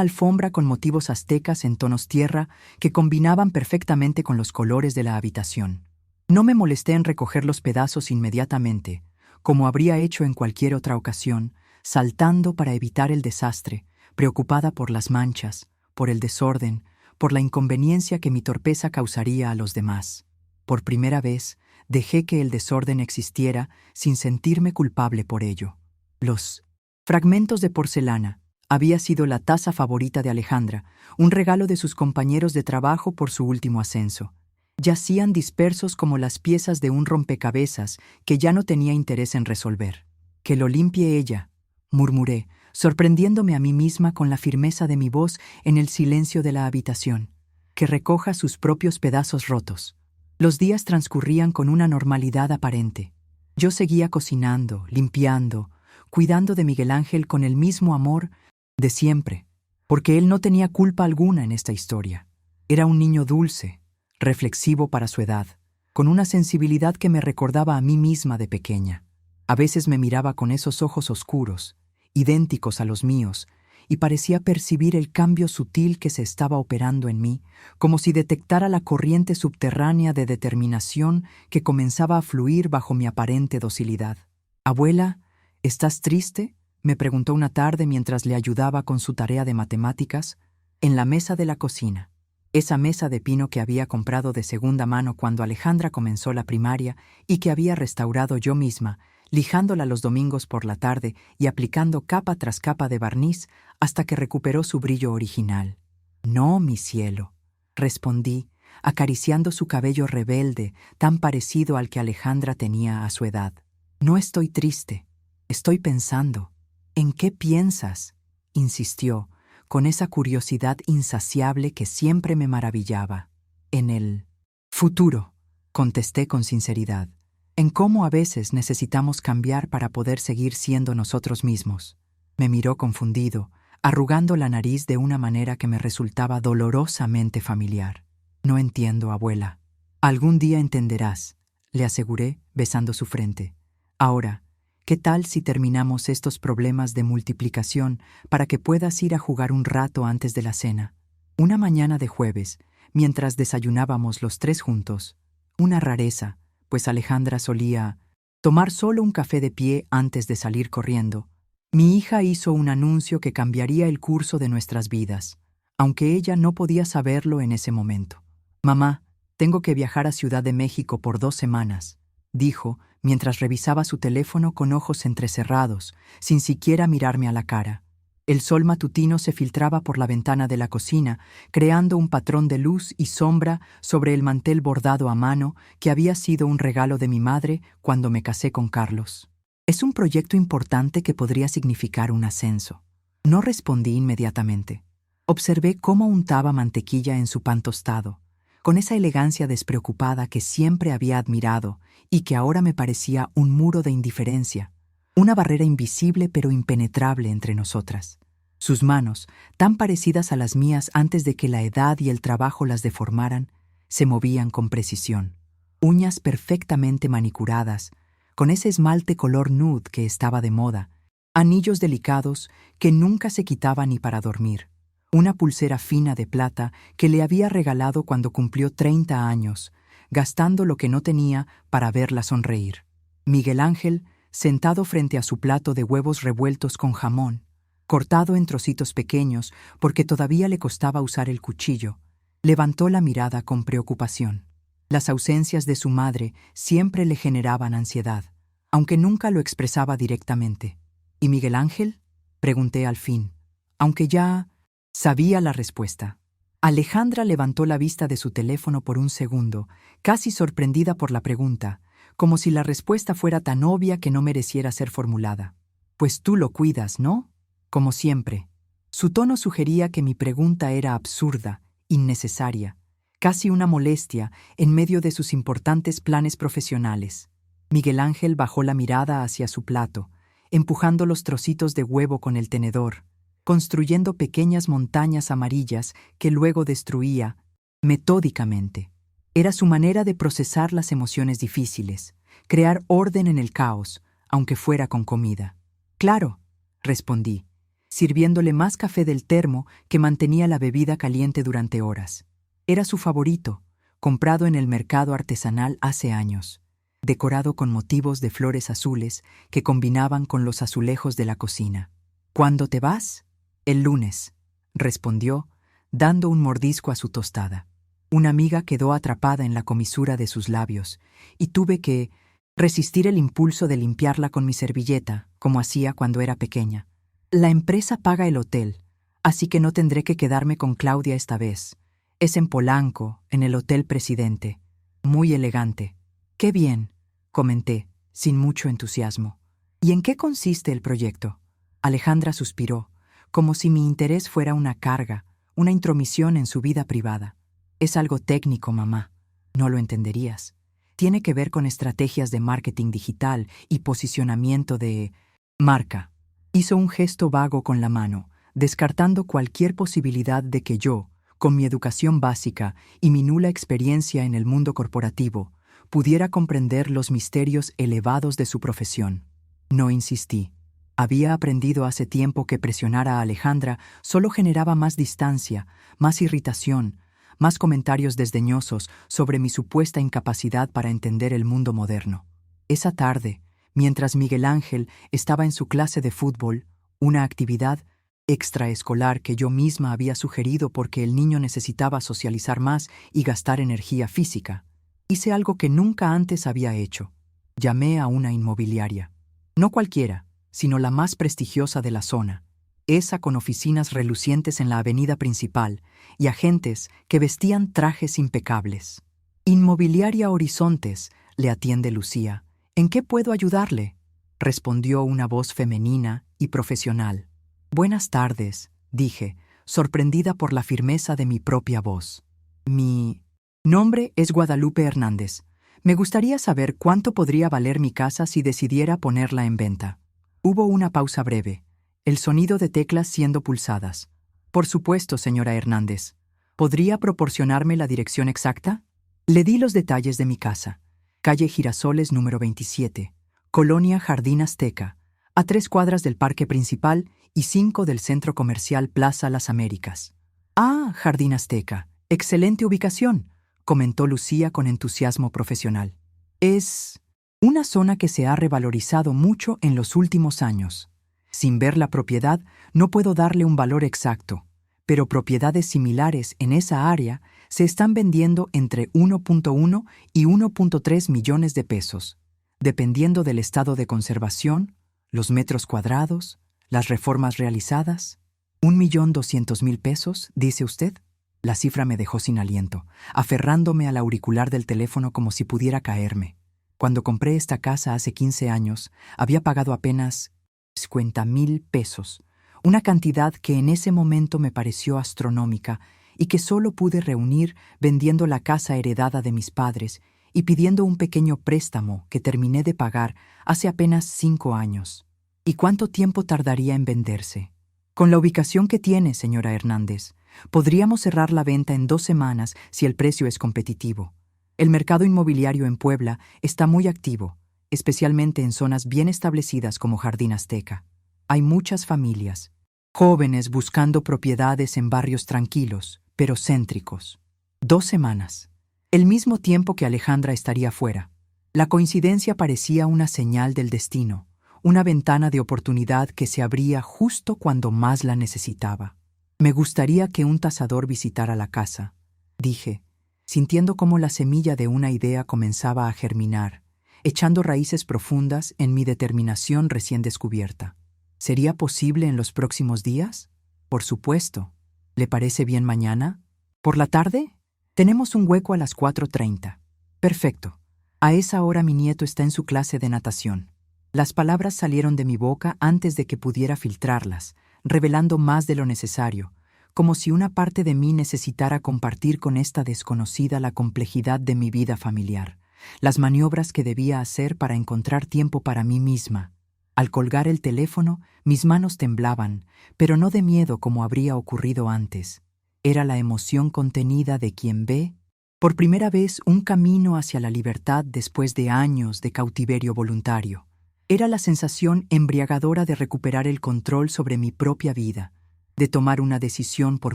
alfombra con motivos aztecas en tonos tierra que combinaban perfectamente con los colores de la habitación. No me molesté en recoger los pedazos inmediatamente, como habría hecho en cualquier otra ocasión, saltando para evitar el desastre, preocupada por las manchas, por el desorden, por la inconveniencia que mi torpeza causaría a los demás. Por primera vez, dejé que el desorden existiera sin sentirme culpable por ello. Los fragmentos de porcelana había sido la taza favorita de Alejandra, un regalo de sus compañeros de trabajo por su último ascenso. Yacían dispersos como las piezas de un rompecabezas que ya no tenía interés en resolver. «Que lo limpie ella», murmuré, sorprendiéndome a mí misma con la firmeza de mi voz en el silencio de la habitación. «Que recoja sus propios pedazos rotos». Los días transcurrían con una normalidad aparente. Yo seguía cocinando, limpiando, cuidando de Miguel Ángel con el mismo amor de siempre, porque él no tenía culpa alguna en esta historia. Era un niño dulce, reflexivo para su edad, con una sensibilidad que me recordaba a mí misma de pequeña. A veces me miraba con esos ojos oscuros, idénticos a los míos, y parecía percibir el cambio sutil que se estaba operando en mí, como si detectara la corriente subterránea de determinación que comenzaba a fluir bajo mi aparente docilidad. «Abuela, ¿estás triste?», me preguntó una tarde mientras le ayudaba con su tarea de matemáticas, en la mesa de la cocina. Esa mesa de pino que había comprado de segunda mano cuando Alejandra comenzó la primaria y que había restaurado yo misma, lijándola los domingos por la tarde y aplicando capa tras capa de barniz hasta que recuperó su brillo original. «No, mi cielo», respondí, acariciando su cabello rebelde, tan parecido al que Alejandra tenía a su edad. «No estoy triste, estoy pensando». «¿En qué piensas?», insistió, con esa curiosidad insaciable que siempre me maravillaba. «En el futuro», contesté con sinceridad. «En cómo a veces necesitamos cambiar para poder seguir siendo nosotros mismos». Me miró confundido, arrugando la nariz de una manera que me resultaba dolorosamente familiar. No entiendo, abuela. Algún día entenderás, le aseguré, besando su frente. Ahora, ¿qué tal si terminamos estos problemas de multiplicación para que puedas ir a jugar un rato antes de la cena? Una mañana de jueves, mientras desayunábamos los tres juntos, una rareza, pues Alejandra solía tomar solo un café de pie antes de salir corriendo, mi hija hizo un anuncio que cambiaría el curso de nuestras vidas, aunque ella no podía saberlo en ese momento. «Mamá, tengo que viajar a Ciudad de México por 2 semanas», dijo, mientras revisaba su teléfono con ojos entrecerrados, sin siquiera mirarme a la cara. El sol matutino se filtraba por la ventana de la cocina, creando un patrón de luz y sombra sobre el mantel bordado a mano que había sido un regalo de mi madre cuando me casé con Carlos. «Es un proyecto importante que podría significar un ascenso». No respondí inmediatamente. Observé cómo untaba mantequilla en su pan tostado, con esa elegancia despreocupada que siempre había admirado y que ahora me parecía un muro de indiferencia, una barrera invisible pero impenetrable entre nosotras. Sus manos, tan parecidas a las mías antes de que la edad y el trabajo las deformaran, se movían con precisión. Uñas perfectamente manicuradas, con ese esmalte color nude que estaba de moda, anillos delicados que nunca se quitaba ni para dormir, una pulsera fina de plata que le había regalado cuando cumplió 30 años, gastando lo que no tenía para verla sonreír. Miguel Ángel, sentado frente a su plato de huevos revueltos con jamón, cortado en trocitos pequeños porque todavía le costaba usar el cuchillo, levantó la mirada con preocupación. Las ausencias de su madre siempre le generaban ansiedad, aunque nunca lo expresaba directamente. ¿Y Miguel Ángel?, pregunté al fin, aunque ya sabía la respuesta. Alejandra levantó la vista de su teléfono por un segundo, casi sorprendida por la pregunta, como si la respuesta fuera tan obvia que no mereciera ser formulada. «Pues tú lo cuidas, ¿no?», como siempre. Su tono sugería que mi pregunta era absurda, innecesaria, casi una molestia en medio de sus importantes planes profesionales. Miguel Ángel bajó la mirada hacia su plato, empujando los trocitos de huevo con el tenedor, construyendo pequeñas montañas amarillas que luego destruía metódicamente. Era su manera de procesar las emociones difíciles, crear orden en el caos, aunque fuera con comida. «Claro», respondí, sirviéndole más café del termo que mantenía la bebida caliente durante horas. Era su favorito, comprado en el mercado artesanal hace años, decorado con motivos de flores azules que combinaban con los azulejos de la cocina. «¿Cuándo te vas?» «El lunes», respondió, dando un mordisco a su tostada. Una miga quedó atrapada en la comisura de sus labios, y tuve que resistir el impulso de limpiarla con mi servilleta, como hacía cuando era pequeña. «La empresa paga el hotel, así que no tendré que quedarme con Claudia esta vez. Es en Polanco, en el Hotel Presidente. Muy elegante». «Qué bien», comenté, sin mucho entusiasmo. «¿Y en qué consiste el proyecto?» Alejandra suspiró, como si mi interés fuera una carga, una intromisión en su vida privada. «Es algo técnico, mamá. No lo entenderías. Tiene que ver con estrategias de marketing digital y posicionamiento de marca». Hizo un gesto vago con la mano, descartando cualquier posibilidad de que yo, con mi educación básica y mi nula experiencia en el mundo corporativo, pudiera comprender los misterios elevados de su profesión. No insistí. Había aprendido hace tiempo que presionar a Alejandra solo generaba más distancia, más irritación, más comentarios desdeñosos sobre mi supuesta incapacidad para entender el mundo moderno. Esa tarde, mientras Miguel Ángel estaba en su clase de fútbol, una actividad extraescolar que yo misma había sugerido porque el niño necesitaba socializar más y gastar energía física, hice algo que nunca antes había hecho. Llamé a una inmobiliaria. No cualquiera, sino la más prestigiosa de la zona, esa con oficinas relucientes en la avenida principal y agentes que vestían trajes impecables. «Inmobiliaria Horizontes», le atiende Lucía. «¿En qué puedo ayudarle?», respondió una voz femenina y profesional. «Buenas tardes», dije, sorprendida por la firmeza de mi propia voz. «Mi nombre es Guadalupe Hernández. Me gustaría saber cuánto podría valer mi casa si decidiera ponerla en venta». Hubo una pausa breve. El sonido de teclas siendo pulsadas. Por supuesto, señora Hernández. ¿Podría proporcionarme la dirección exacta? Le di los detalles de mi casa. Calle Girasoles número 27, Colonia Jardín Azteca, a 3 cuadras del parque principal y 5 del centro comercial Plaza Las Américas. Ah, Jardín Azteca. Excelente ubicación, comentó Lucía con entusiasmo profesional. Es una zona que se ha revalorizado mucho en los últimos años. Sin ver la propiedad, no puedo darle un valor exacto, pero propiedades similares en esa área se están vendiendo entre 1.1 y 1.3 millones de pesos, dependiendo del estado de conservación, los metros cuadrados, las reformas realizadas. 1.200.000 pesos, dice usted. La cifra me dejó sin aliento, aferrándome al auricular del teléfono como si pudiera caerme. Cuando compré esta casa hace 15 años, había pagado apenas 50.000 pesos, una cantidad que en ese momento me pareció astronómica y que solo pude reunir vendiendo la casa heredada de mis padres y pidiendo un pequeño préstamo que terminé de pagar hace apenas 5 años. ¿Y cuánto tiempo tardaría en venderse? Con la ubicación que tiene, señora Hernández, podríamos cerrar la venta en 2 semanas si el precio es competitivo. El mercado inmobiliario en Puebla está muy activo, especialmente en zonas bien establecidas como Jardín Azteca. Hay muchas familias, jóvenes buscando propiedades en barrios tranquilos, pero céntricos. 2 semanas. El mismo tiempo que Alejandra estaría fuera. La coincidencia parecía una señal del destino, una ventana de oportunidad que se abría justo cuando más la necesitaba. Me gustaría que un tasador visitara la casa, dije, sintiendo cómo la semilla de una idea comenzaba a germinar, echando raíces profundas en mi determinación recién descubierta. ¿Sería posible en los próximos días? Por supuesto. ¿Le parece bien mañana? ¿Por la tarde? Tenemos un hueco a las 4:30. Perfecto. A esa hora mi nieto está en su clase de natación. Las palabras salieron de mi boca antes de que pudiera filtrarlas, revelando más de lo necesario, como si una parte de mí necesitara compartir con esta desconocida la complejidad de mi vida familiar, las maniobras que debía hacer para encontrar tiempo para mí misma. Al colgar el teléfono, mis manos temblaban, pero no de miedo como habría ocurrido antes. Era la emoción contenida de quien ve, por primera vez, un camino hacia la libertad después de años de cautiverio voluntario. Era la sensación embriagadora de recuperar el control sobre mi propia vida, de tomar una decisión por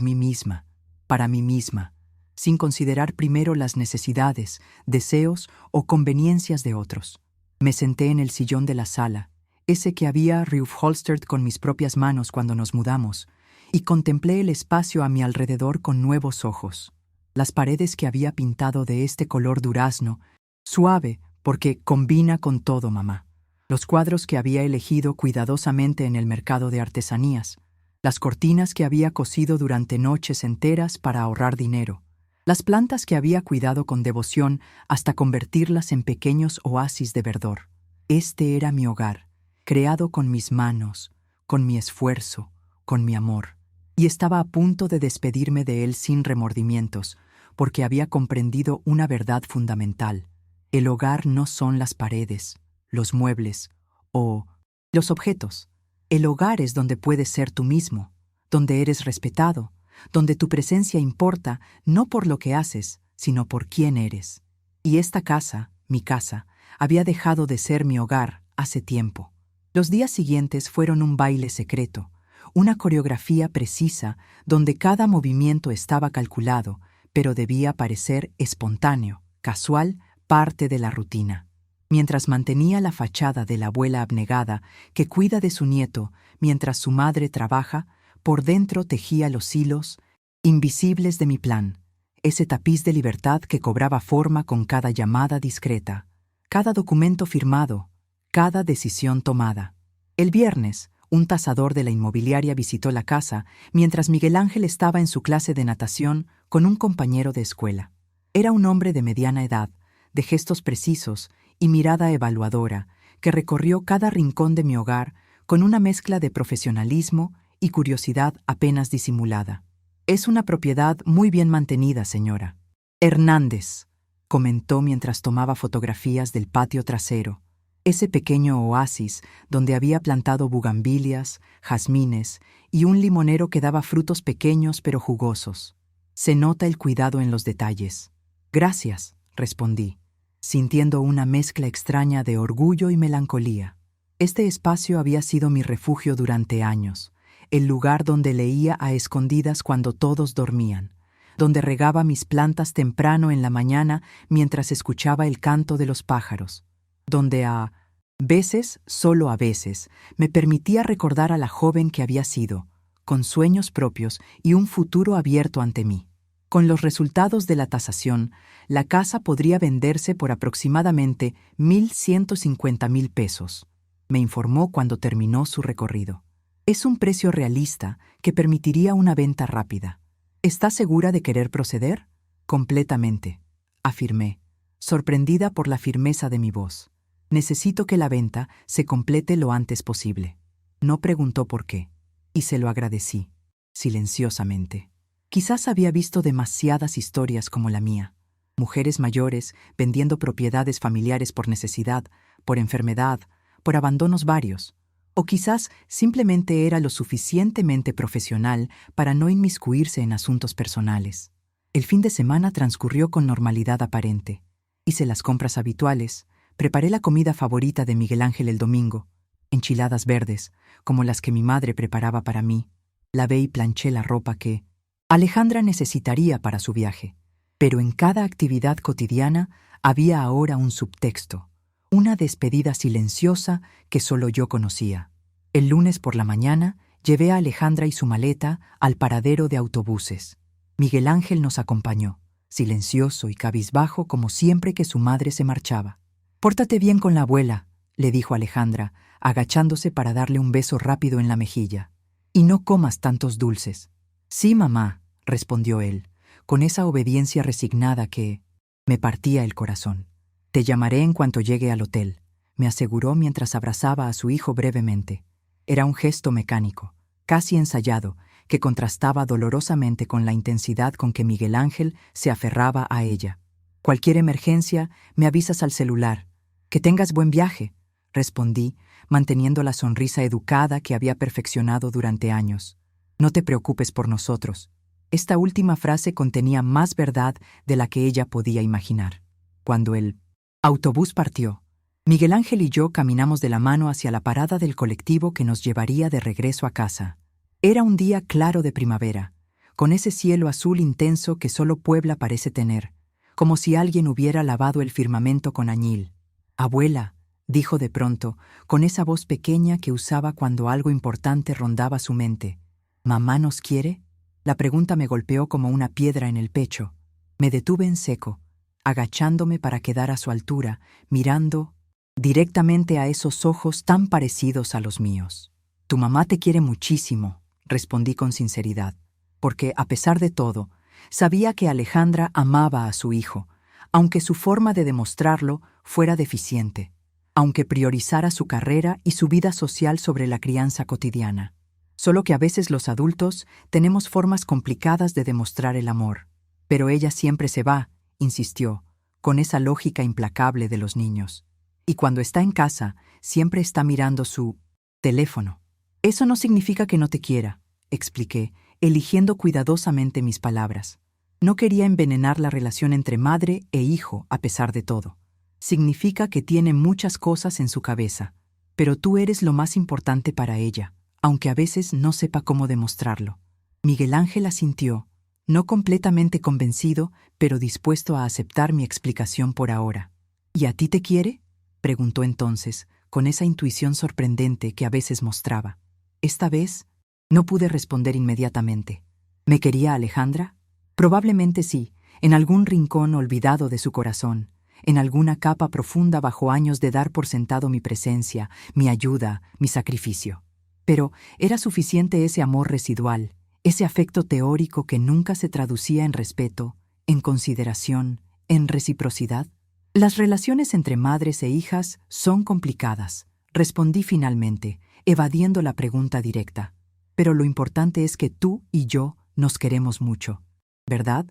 mí misma, para mí misma, sin considerar primero las necesidades, deseos o conveniencias de otros. Me senté en el sillón de la sala, ese que había reupholstered con mis propias manos cuando nos mudamos, y contemplé el espacio a mi alrededor con nuevos ojos. Las paredes que había pintado de este color durazno, suave porque combina con todo, mamá. Los cuadros que había elegido cuidadosamente en el mercado de artesanías, las cortinas que había cosido durante noches enteras para ahorrar dinero, las plantas que había cuidado con devoción hasta convertirlas en pequeños oasis de verdor. Este era mi hogar, creado con mis manos, con mi esfuerzo, con mi amor, y estaba a punto de despedirme de él sin remordimientos, porque había comprendido una verdad fundamental. El hogar no son las paredes, los muebles o los objetos. El hogar es donde puedes ser tú mismo, donde eres respetado, donde tu presencia importa no por lo que haces, sino por quién eres. Y esta casa, mi casa, había dejado de ser mi hogar hace tiempo. Los días siguientes fueron un baile secreto, una coreografía precisa donde cada movimiento estaba calculado, pero debía parecer espontáneo, casual, parte de la rutina. Mientras mantenía la fachada de la abuela abnegada que cuida de su nieto mientras su madre trabaja, por dentro tejía los hilos invisibles de mi plan, ese tapiz de libertad que cobraba forma con cada llamada discreta, cada documento firmado, cada decisión tomada. El viernes, un tasador de la inmobiliaria visitó la casa mientras Miguel Ángel estaba en su clase de natación con un compañero de escuela. Era un hombre de mediana edad, de gestos precisos y mirada evaluadora, que recorrió cada rincón de mi hogar con una mezcla de profesionalismo y curiosidad apenas disimulada. «Es una propiedad muy bien mantenida, señora Hernández», comentó mientras tomaba fotografías del patio trasero. ese pequeño oasis donde había plantado bugambilias, jazmines y un limonero que daba frutos pequeños pero jugosos. Se nota el cuidado en los detalles. Gracias, respondí, sintiendo una mezcla extraña de orgullo y melancolía. Este espacio había sido mi refugio durante años, el lugar donde leía a escondidas cuando todos dormían, donde regaba mis plantas temprano en la mañana mientras escuchaba el canto de los pájaros, donde a veces, solo a veces, me permitía recordar a la joven que había sido, con sueños propios y un futuro abierto ante mí. Con los resultados de la tasación, la casa podría venderse por aproximadamente 1,150,000 pesos, me informó cuando terminó su recorrido. Es un precio realista que permitiría una venta rápida. ¿Estás segura de querer proceder? Completamente, afirmé, sorprendida por la firmeza de mi voz. Necesito que la venta se complete lo antes posible. No preguntó por qué, y se lo agradecí, silenciosamente. Quizás había visto demasiadas historias como la mía. Mujeres mayores vendiendo propiedades familiares por necesidad, por enfermedad, por abandonos varios. O quizás simplemente era lo suficientemente profesional para no inmiscuirse en asuntos personales. El fin de semana transcurrió con normalidad aparente. Hice las compras habituales, preparé la comida favorita de Miguel Ángel el domingo, enchiladas verdes, como las que mi madre preparaba para mí. Lavé y planché la ropa que Alejandra necesitaría para su viaje. Pero en cada actividad cotidiana había ahora un subtexto, una despedida silenciosa que solo yo conocía. El lunes por la mañana llevé a Alejandra y su maleta al paradero de autobuses. Miguel Ángel nos acompañó, silencioso y cabizbajo como siempre que su madre se marchaba. «Pórtate bien con la abuela», le dijo Alejandra, agachándose para darle un beso rápido en la mejilla. «Y no comas tantos dulces». «Sí, mamá», respondió él, con esa obediencia resignada que me partía el corazón. «Te llamaré en cuanto llegue al hotel», me aseguró mientras abrazaba a su hijo brevemente. Era un gesto mecánico, casi ensayado, que contrastaba dolorosamente con la intensidad con que Miguel Ángel se aferraba a ella. «Cualquier emergencia, me avisas al celular. Que tengas buen viaje», respondí, manteniendo la sonrisa educada que había perfeccionado durante años. «No te preocupes por nosotros». Esta última frase contenía más verdad de la que ella podía imaginar. Cuando el autobús partió, Miguel Ángel y yo caminamos de la mano hacia la parada del colectivo que nos llevaría de regreso a casa. Era un día claro de primavera, con ese cielo azul intenso que solo Puebla parece tener, como si alguien hubiera lavado el firmamento con añil. «Abuela», dijo de pronto, con esa voz pequeña que usaba cuando algo importante rondaba su mente. «¿Mamá nos quiere?». La pregunta me golpeó como una piedra en el pecho. Me detuve en seco, agachándome para quedar a su altura, mirando directamente a esos ojos tan parecidos a los míos. «Tu mamá te quiere muchísimo», respondí con sinceridad, porque, a pesar de todo, sabía que Alejandra amaba a su hijo, aunque su forma de demostrarlo fuera deficiente, aunque priorizara su carrera y su vida social sobre la crianza cotidiana. Solo que a veces los adultos tenemos formas complicadas de demostrar el amor. «Pero ella siempre se va», insistió, con esa lógica implacable de los niños. «Y cuando está en casa, siempre está mirando su teléfono». «Eso no significa que no te quiera», expliqué, eligiendo cuidadosamente mis palabras. No quería envenenar la relación entre madre e hijo a pesar de todo. «Significa que tiene muchas cosas en su cabeza, pero tú eres lo más importante para ella, aunque a veces no sepa cómo demostrarlo». Miguel Ángel asintió, no completamente convencido, pero dispuesto a aceptar mi explicación por ahora. «¿Y a ti te quiere?», preguntó entonces, con esa intuición sorprendente que a veces mostraba. Esta vez no pude responder inmediatamente. ¿Me quería Alejandra? Probablemente sí, en algún rincón olvidado de su corazón, en alguna capa profunda bajo años de dar por sentado mi presencia, mi ayuda, mi sacrificio. Pero ¿era suficiente ese amor residual, ese afecto teórico que nunca se traducía en respeto, en consideración, en reciprocidad? Las relaciones entre madres e hijas son complicadas, respondí finalmente, evadiendo la pregunta directa. Pero lo importante es que tú y yo nos queremos mucho, ¿verdad?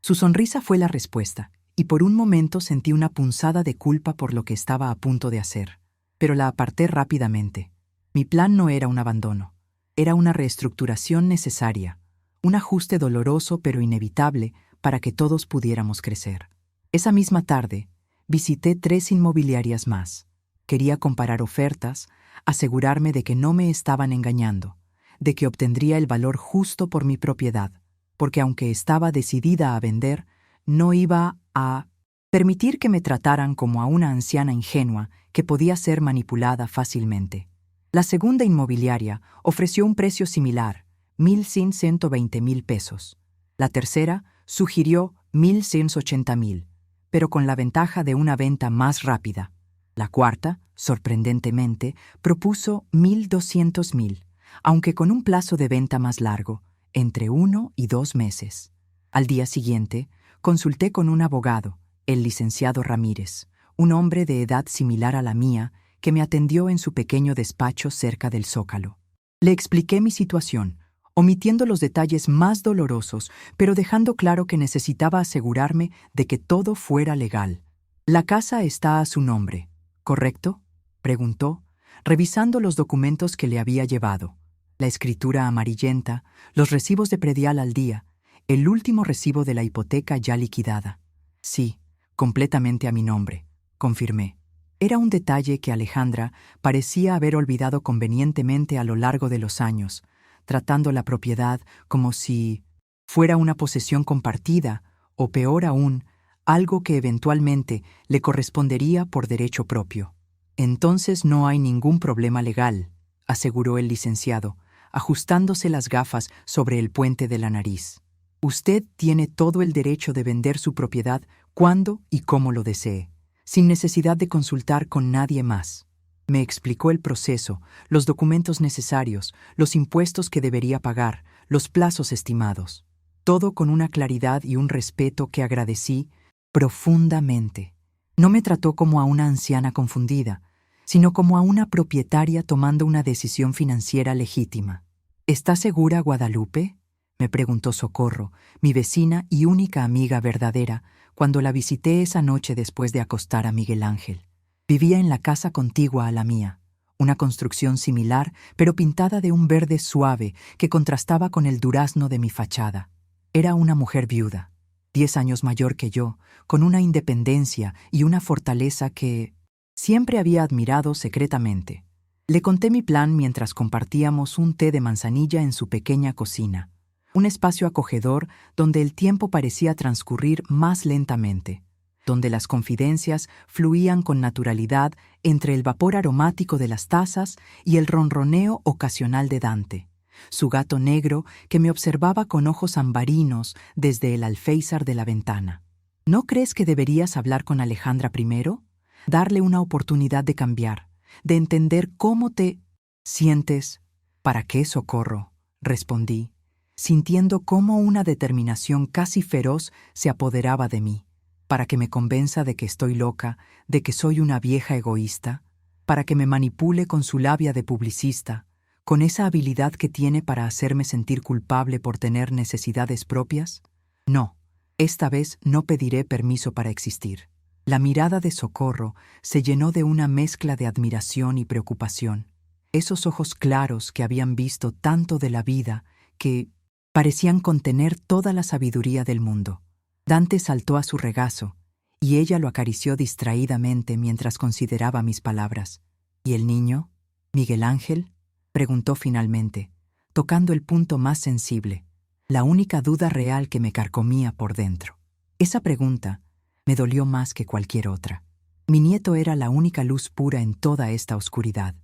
Su sonrisa fue la respuesta, y por un momento sentí una punzada de culpa por lo que estaba a punto de hacer. pero la aparté rápidamente. Mi plan no era un abandono. Era una reestructuración necesaria, un ajuste doloroso pero inevitable para que todos pudiéramos crecer. Esa misma tarde, visité 3 inmobiliarias más. Quería comparar ofertas, asegurarme de que no me estaban engañando, de que obtendría el valor justo por mi propiedad, porque aunque estaba decidida a vender, no iba a permitir que me trataran como a una anciana ingenua que podía ser manipulada fácilmente. La segunda inmobiliaria ofreció un precio similar, 1,120,000 pesos. La tercera sugirió 1,180,000, pero con la ventaja de una venta más rápida. La cuarta, sorprendentemente, propuso 1,200,000, aunque con un plazo de venta más largo, entre 1 y 2 meses. Al día siguiente, consulté con un abogado, el licenciado Ramírez, un hombre de edad similar a la mía, que me atendió en su pequeño despacho cerca del Zócalo. Le expliqué mi situación, omitiendo los detalles más dolorosos, pero dejando claro que necesitaba asegurarme de que todo fuera legal. «La casa está a su nombre, ¿correcto?», preguntó, revisando los documentos que le había llevado. La escritura amarillenta, los recibos de predial al día, el último recibo de la hipoteca ya liquidada. «Sí, completamente a mi nombre», confirmé. Era un detalle que Alejandra parecía haber olvidado convenientemente a lo largo de los años, tratando la propiedad como si fuera una posesión compartida, o peor aún, algo que eventualmente le correspondería por derecho propio. «Entonces no hay ningún problema legal», aseguró el licenciado, ajustándose las gafas sobre el puente de la nariz. «Usted tiene todo el derecho de vender su propiedad cuando y como lo desee, sin necesidad de consultar con nadie más». Me explicó el proceso, los documentos necesarios, los impuestos que debería pagar, los plazos estimados. Todo con una claridad y un respeto que agradecí profundamente. No me trató como a una anciana confundida, sino como a una propietaria tomando una decisión financiera legítima. «¿Está segura, Guadalupe?», me preguntó Socorro, mi vecina y única amiga verdadera, cuando la visité esa noche después de acostar a Miguel Ángel. Vivía en la casa contigua a la mía, una construcción similar, pero pintada de un verde suave que contrastaba con el durazno de mi fachada. Era una mujer viuda, 10 años mayor que yo, con una independencia y una fortaleza que siempre había admirado secretamente. Le conté mi plan mientras compartíamos un té de manzanilla en su pequeña cocina, un espacio acogedor donde el tiempo parecía transcurrir más lentamente, donde las confidencias fluían con naturalidad entre el vapor aromático de las tazas y el ronroneo ocasional de Dante, su gato negro que me observaba con ojos ambarinos desde el alféizar de la ventana. «¿No crees que deberías hablar con Alejandra primero? Darle una oportunidad de cambiar, de entender cómo te sientes». «¿Para qué, Socorro?», respondí, sintiendo cómo una determinación casi feroz se apoderaba de mí. «¿Para que me convenza de que estoy loca, de que soy una vieja egoísta? ¿Para que me manipule con su labia de publicista, con esa habilidad que tiene para hacerme sentir culpable por tener necesidades propias? No, esta vez no pediré permiso para existir». La mirada de Socorro se llenó de una mezcla de admiración y preocupación. Esos ojos claros que habían visto tanto de la vida que parecían contener toda la sabiduría del mundo. Dante saltó a su regazo, y ella lo acarició distraídamente mientras consideraba mis palabras. «¿Y el niño? ¿Miguel Ángel?», preguntó finalmente, tocando el punto más sensible, la única duda real que me carcomía por dentro. Esa pregunta me dolió más que cualquier otra. Mi nieto era la única luz pura en toda esta oscuridad,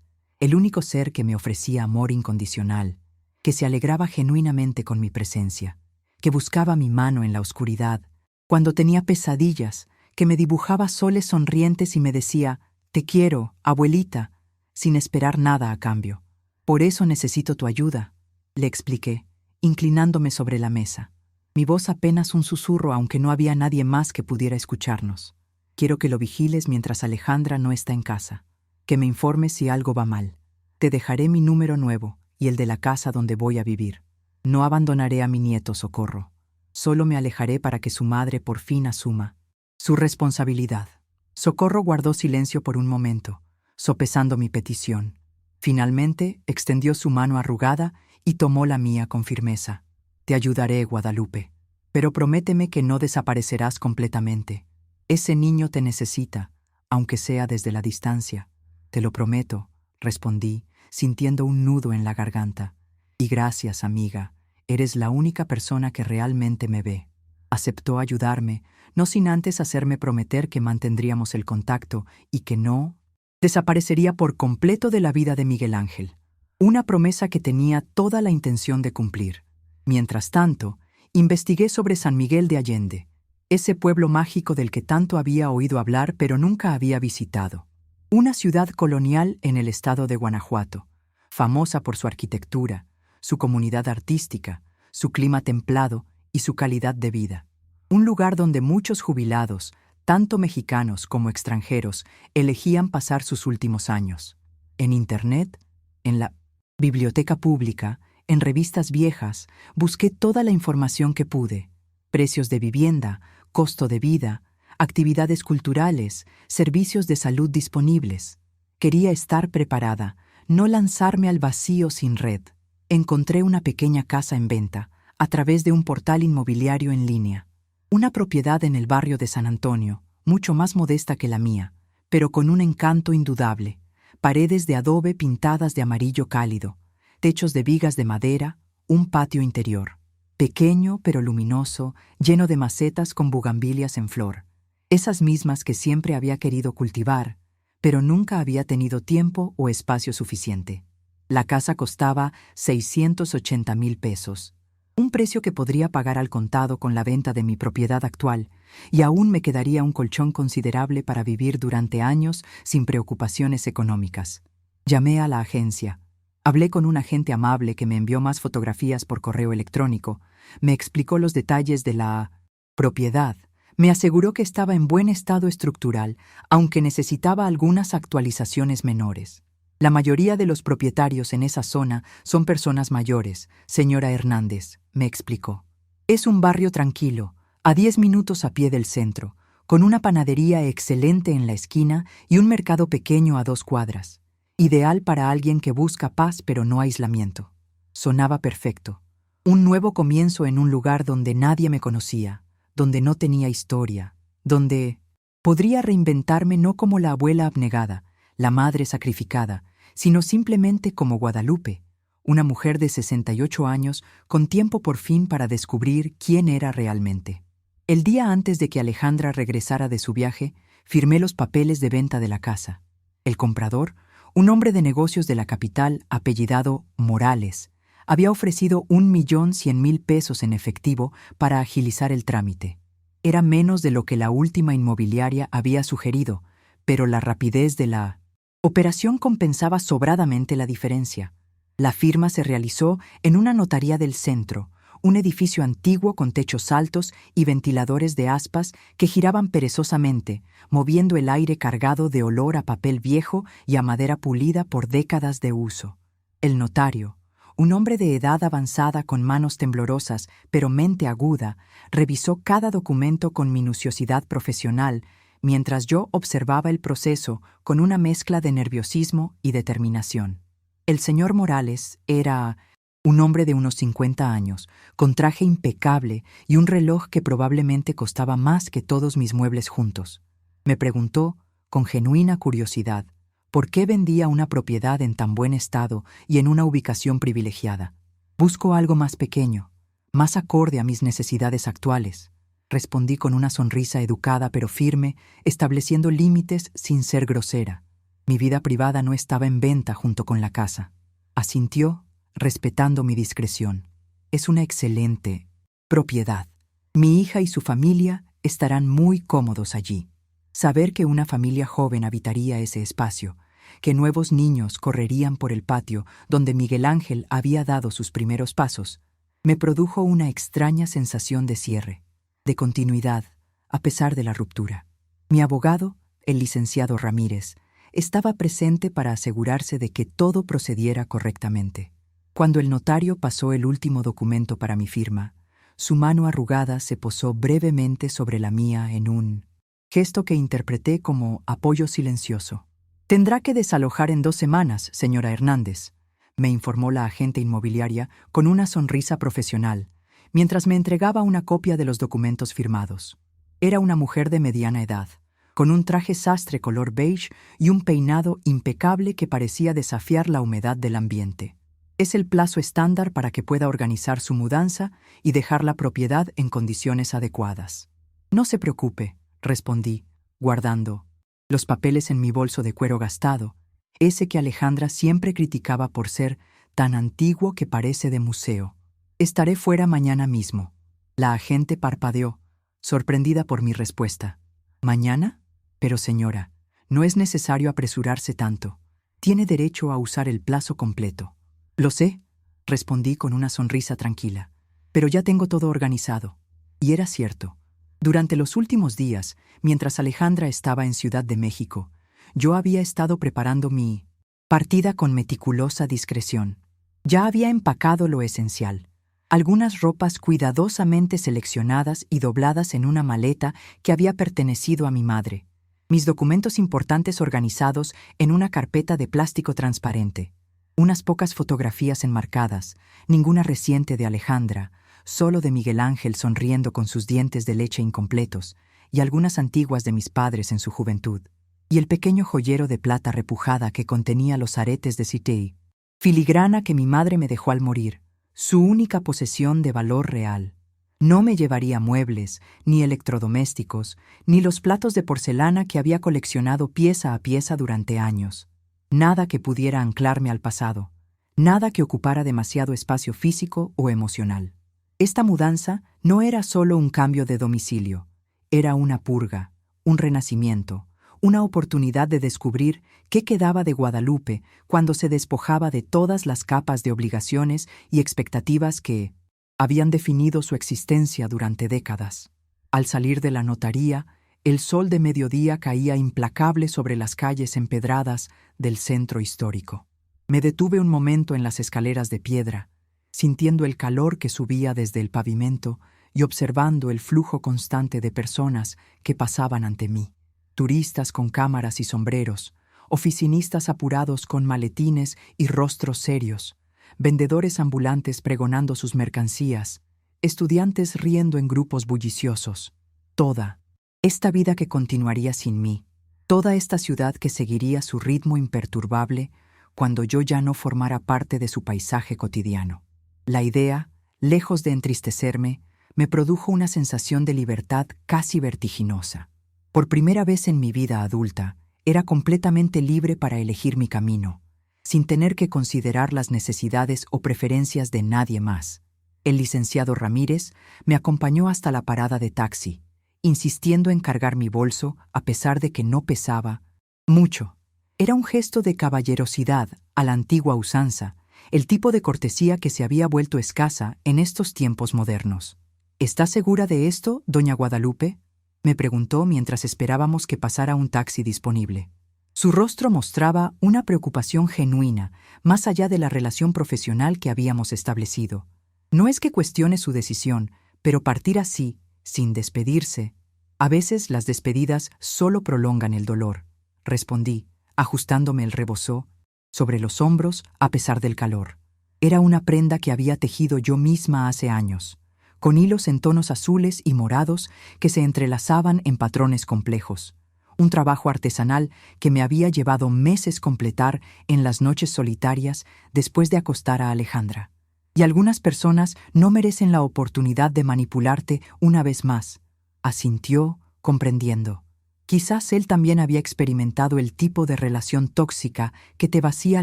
el único ser que me ofrecía amor incondicional, que se alegraba genuinamente con mi presencia, que buscaba mi mano en la oscuridad, cuando tenía pesadillas, que me dibujaba soles sonrientes y me decía «Te quiero, abuelita», sin esperar nada a cambio. «Por eso necesito tu ayuda», le expliqué, inclinándome sobre la mesa. Mi voz apenas un susurro, aunque no había nadie más que pudiera escucharnos. «Quiero que lo vigiles mientras Alejandra no está en casa, que me informes si algo va mal. Te dejaré mi número nuevo y el de la casa donde voy a vivir. No abandonaré a mi nieto, Socorro. Solo me alejaré para que su madre por fin asuma su responsabilidad». Socorro guardó silencio por un momento, sopesando mi petición. Finalmente, extendió su mano arrugada y tomó la mía con firmeza. Te ayudaré, Guadalupe, pero prométeme que no desaparecerás completamente. Ese niño te necesita, aunque sea desde la distancia. Te lo prometo, respondí, sintiendo un nudo en la garganta. Y gracias, amiga, eres la única persona que realmente me ve. Aceptó ayudarme, no sin antes hacerme prometer que mantendríamos el contacto y que no desaparecería por completo de la vida de Miguel Ángel. Una promesa que tenía toda la intención de cumplir. Mientras tanto, investigué sobre San Miguel de Allende, ese pueblo mágico del que tanto había oído hablar pero nunca había visitado. Una ciudad colonial en el estado de Guanajuato, famosa por su arquitectura, su comunidad artística, su clima templado y su calidad de vida. Un lugar donde muchos jubilados, tanto mexicanos como extranjeros, elegían pasar sus últimos años. En Internet, en la biblioteca pública, en revistas viejas, busqué toda la información que pude. Precios de vivienda, costo de vida, actividades culturales, servicios de salud disponibles. Quería estar preparada, no lanzarme al vacío sin red. Encontré una pequeña casa en venta, a través de un portal inmobiliario en línea. Una propiedad en el barrio de San Antonio, mucho más modesta que la mía, pero con un encanto indudable. Paredes de adobe pintadas de amarillo cálido, techos de vigas de madera, un patio interior. Pequeño pero luminoso, lleno de macetas con bugambilias en flor. Esas mismas que siempre había querido cultivar, pero nunca había tenido tiempo o espacio suficiente. La casa costaba 680,000 pesos. Un precio que podría pagar al contado con la venta de mi propiedad actual, y aún me quedaría un colchón considerable para vivir durante años sin preocupaciones económicas. Llamé a la agencia. Hablé con un agente amable que me envió más fotografías por correo electrónico, me explicó los detalles de la propiedad, me aseguró que estaba en buen estado estructural, aunque necesitaba algunas actualizaciones menores. La mayoría de los propietarios en esa zona son personas mayores, señora Hernández, me explicó. Es un barrio tranquilo, a 10 minutos a pie del centro, con una panadería excelente en la esquina y un mercado pequeño a 2 cuadras. Ideal para alguien que busca paz pero no aislamiento. Sonaba perfecto. Un nuevo comienzo en un lugar donde nadie me conocía, donde no tenía historia, donde podría reinventarme no como la abuela abnegada, la madre sacrificada, sino simplemente como Guadalupe, una mujer de 68 años con tiempo por fin para descubrir quién era realmente. El día antes de que Alejandra regresara de su viaje, firmé los papeles de venta de la casa. El comprador, un hombre de negocios de la capital apellidado Morales, había ofrecido 1,100,000 pesos en efectivo para agilizar el trámite. Era menos de lo que la última inmobiliaria había sugerido, pero la rapidez de la operación compensaba sobradamente la diferencia. La firma se realizó en una notaría del centro, un edificio antiguo con techos altos y ventiladores de aspas que giraban perezosamente, moviendo el aire cargado de olor a papel viejo y a madera pulida por décadas de uso. El notario, un hombre de edad avanzada con manos temblorosas pero mente aguda, revisó cada documento con minuciosidad profesional, mientras yo observaba el proceso con una mezcla de nerviosismo y determinación. El señor Morales era un hombre de unos 50 años, con traje impecable y un reloj que probablemente costaba más que todos mis muebles juntos. Me preguntó, con genuina curiosidad, por qué vendía una propiedad en tan buen estado y en una ubicación privilegiada. Busco algo más pequeño, más acorde a mis necesidades actuales. Respondí con una sonrisa educada pero firme, estableciendo límites sin ser grosera. Mi vida privada no estaba en venta junto con la casa. Asintió, respetando mi discreción. Es una excelente propiedad. Mi hija y su familia estarán muy cómodos allí. Saber que una familia joven habitaría ese espacio, que nuevos niños correrían por el patio donde Miguel Ángel había dado sus primeros pasos, me produjo una extraña sensación de cierre, de continuidad, a pesar de la ruptura. Mi abogado, el licenciado Ramírez, estaba presente para asegurarse de que todo procediera correctamente. Cuando el notario pasó el último documento para mi firma, su mano arrugada se posó brevemente sobre la mía en un gesto que interpreté como apoyo silencioso. Tendrá que desalojar en 2 semanas, señora Hernández, me informó la agente inmobiliaria con una sonrisa profesional, mientras me entregaba una copia de los documentos firmados. Era una mujer de mediana edad, con un traje sastre color beige y un peinado impecable que parecía desafiar la humedad del ambiente. Es el plazo estándar para que pueda organizar su mudanza y dejar la propiedad en condiciones adecuadas. No se preocupe, respondí, guardando los papeles en mi bolso de cuero gastado, ese que Alejandra siempre criticaba por ser tan antiguo que parece de museo. Estaré fuera mañana mismo. La agente parpadeó, sorprendida por mi respuesta. ¿Mañana? Pero señora, no es necesario apresurarse tanto. Tiene derecho a usar el plazo completo. Lo sé, respondí con una sonrisa tranquila, pero ya tengo todo organizado. Y era cierto. Durante los últimos días, mientras Alejandra estaba en Ciudad de México, yo había estado preparando mi partida con meticulosa discreción. Ya había empacado lo esencial. Algunas ropas cuidadosamente seleccionadas y dobladas en una maleta que había pertenecido a mi madre. Mis documentos importantes organizados en una carpeta de plástico transparente. Unas pocas fotografías enmarcadas, ninguna reciente de Alejandra, solo de Miguel Ángel sonriendo con sus dientes de leche incompletos, y algunas antiguas de mis padres en su juventud, y el pequeño joyero de plata repujada que contenía los aretes de Citey, filigrana que mi madre me dejó al morir, su única posesión de valor real. No me llevaría muebles, ni electrodomésticos, ni los platos de porcelana que había coleccionado pieza a pieza durante años. Nada que pudiera anclarme al pasado, nada que ocupara demasiado espacio físico o emocional. Esta mudanza no era solo un cambio de domicilio, era una purga, un renacimiento, una oportunidad de descubrir qué quedaba de Guadalupe cuando se despojaba de todas las capas de obligaciones y expectativas que habían definido su existencia durante décadas. Al salir de la notaría, el sol de mediodía caía implacable sobre las calles empedradas del centro histórico. Me detuve un momento en las escaleras de piedra, sintiendo el calor que subía desde el pavimento y observando el flujo constante de personas que pasaban ante mí. Turistas con cámaras y sombreros, oficinistas apurados con maletines y rostros serios, vendedores ambulantes pregonando sus mercancías, estudiantes riendo en grupos bulliciosos. Toda esta vida que continuaría sin mí, toda esta ciudad que seguiría su ritmo imperturbable cuando yo ya no formara parte de su paisaje cotidiano. La idea, lejos de entristecerme, me produjo una sensación de libertad casi vertiginosa. Por primera vez en mi vida adulta, era completamente libre para elegir mi camino, sin tener que considerar las necesidades o preferencias de nadie más. El licenciado Ramírez me acompañó hasta la parada de taxi, insistiendo en cargar mi bolso a pesar de que no pesaba mucho. Era un gesto de caballerosidad a la antigua usanza, el tipo de cortesía que se había vuelto escasa en estos tiempos modernos. ¿Está segura de esto, doña Guadalupe?, me preguntó mientras esperábamos que pasara un taxi disponible. Su rostro mostraba una preocupación genuina, más allá de la relación profesional que habíamos establecido. No es que cuestione su decisión, pero partir así, sin despedirse. A veces las despedidas solo prolongan el dolor, respondí, ajustándome el rebozó sobre los hombros a pesar del calor. Era una prenda que había tejido yo misma hace años, con hilos en tonos azules y morados que se entrelazaban en patrones complejos. Un trabajo artesanal que me había llevado meses completar en las noches solitarias después de acostar a Alejandra. Y algunas personas no merecen la oportunidad de manipularte una vez más, asintió, comprendiendo. Quizás él también había experimentado el tipo de relación tóxica que te vacía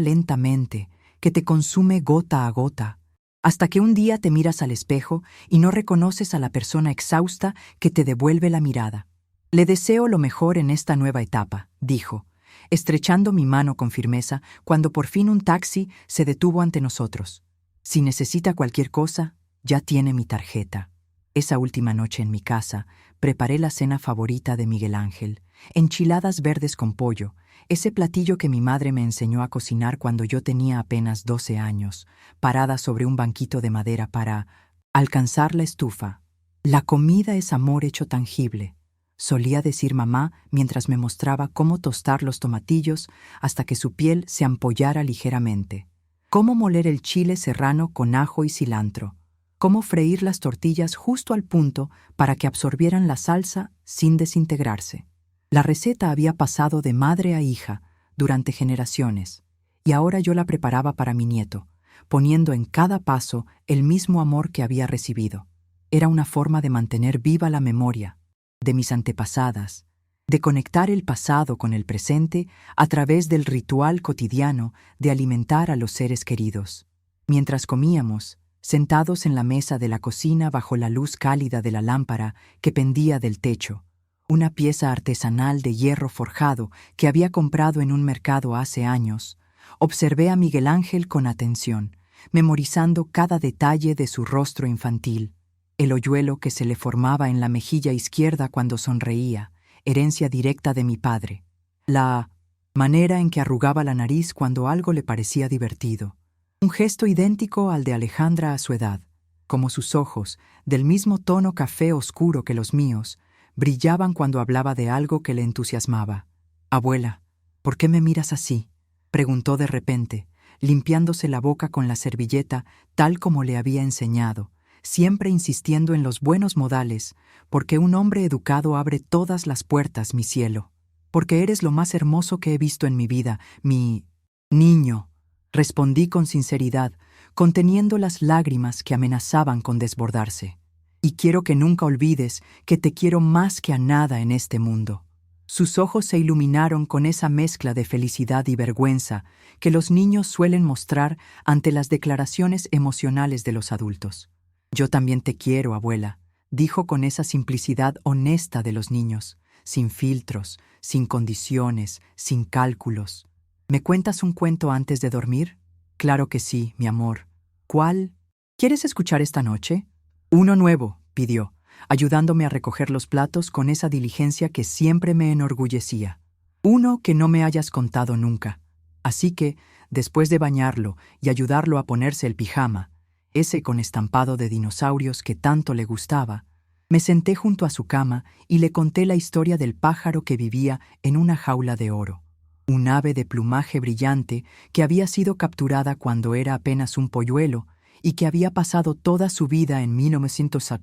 lentamente, que te consume gota a gota, hasta que un día te miras al espejo y no reconoces a la persona exhausta que te devuelve la mirada. Le deseo lo mejor en esta nueva etapa, dijo, estrechando mi mano con firmeza cuando por fin un taxi se detuvo ante nosotros. Si necesita cualquier cosa, ya tiene mi tarjeta. Esa última noche en mi casa, preparé la cena favorita de Miguel Ángel, enchiladas verdes con pollo, ese platillo que mi madre me enseñó a cocinar cuando yo tenía apenas 12 años, parada sobre un banquito de madera para alcanzar la estufa. La comida es amor hecho tangible. solía decir mamá mientras me mostraba cómo tostar los tomatillos hasta que su piel se ampollara ligeramente, cómo moler el chile serrano con ajo y cilantro, cómo freír las tortillas justo al punto para que absorbieran la salsa sin desintegrarse. La receta había pasado de madre a hija durante generaciones, y ahora yo la preparaba para mi nieto, poniendo en cada paso el mismo amor que había recibido. Era una forma de mantener viva la memoria de mis antepasadas, de conectar el pasado con el presente a través del ritual cotidiano de alimentar a los seres queridos. Mientras comíamos, sentados en la mesa de la cocina bajo la luz cálida de la lámpara que pendía del techo, una pieza artesanal de hierro forjado que había comprado en un mercado hace años, observé a Miguel Ángel con atención, memorizando cada detalle de su rostro infantil, el hoyuelo que se le formaba en la mejilla izquierda cuando sonreía, herencia directa de mi padre, la manera en que arrugaba la nariz cuando algo le parecía divertido, un gesto idéntico al de Alejandra a su edad, como sus ojos, del mismo tono café oscuro que los míos, brillaban cuando hablaba de algo que le entusiasmaba. «Abuela, ¿por qué me miras así?», preguntó de repente, limpiándose la boca con la servilleta tal como le había enseñado, siempre insistiendo en los buenos modales, porque un hombre educado abre todas las puertas, mi cielo. Porque eres lo más hermoso que he visto en mi vida, mi niño, respondí con sinceridad, conteniendo las lágrimas que amenazaban con desbordarse. Y quiero que nunca olvides que te quiero más que a nada en este mundo. Sus ojos se iluminaron con esa mezcla de felicidad y vergüenza que los niños suelen mostrar ante las declaraciones emocionales de los adultos. «Yo también te quiero, abuela», dijo con esa simplicidad honesta de los niños, sin filtros, sin condiciones, sin cálculos. «¿Me cuentas un cuento antes de dormir?» «Claro que sí, mi amor». «¿Cuál? ¿Quieres escuchar esta noche?» «Uno nuevo», pidió, ayudándome a recoger los platos con esa diligencia que siempre me enorgullecía. «Uno que no me hayas contado nunca». Así que, después de bañarlo y ayudarlo a ponerse el pijama, ese con estampado de dinosaurios que tanto le gustaba, me senté junto a su cama y le conté la historia del pájaro que vivía en una jaula de oro, un ave de plumaje brillante que había sido capturada cuando era apenas un polluelo y que había pasado toda su vida en 1900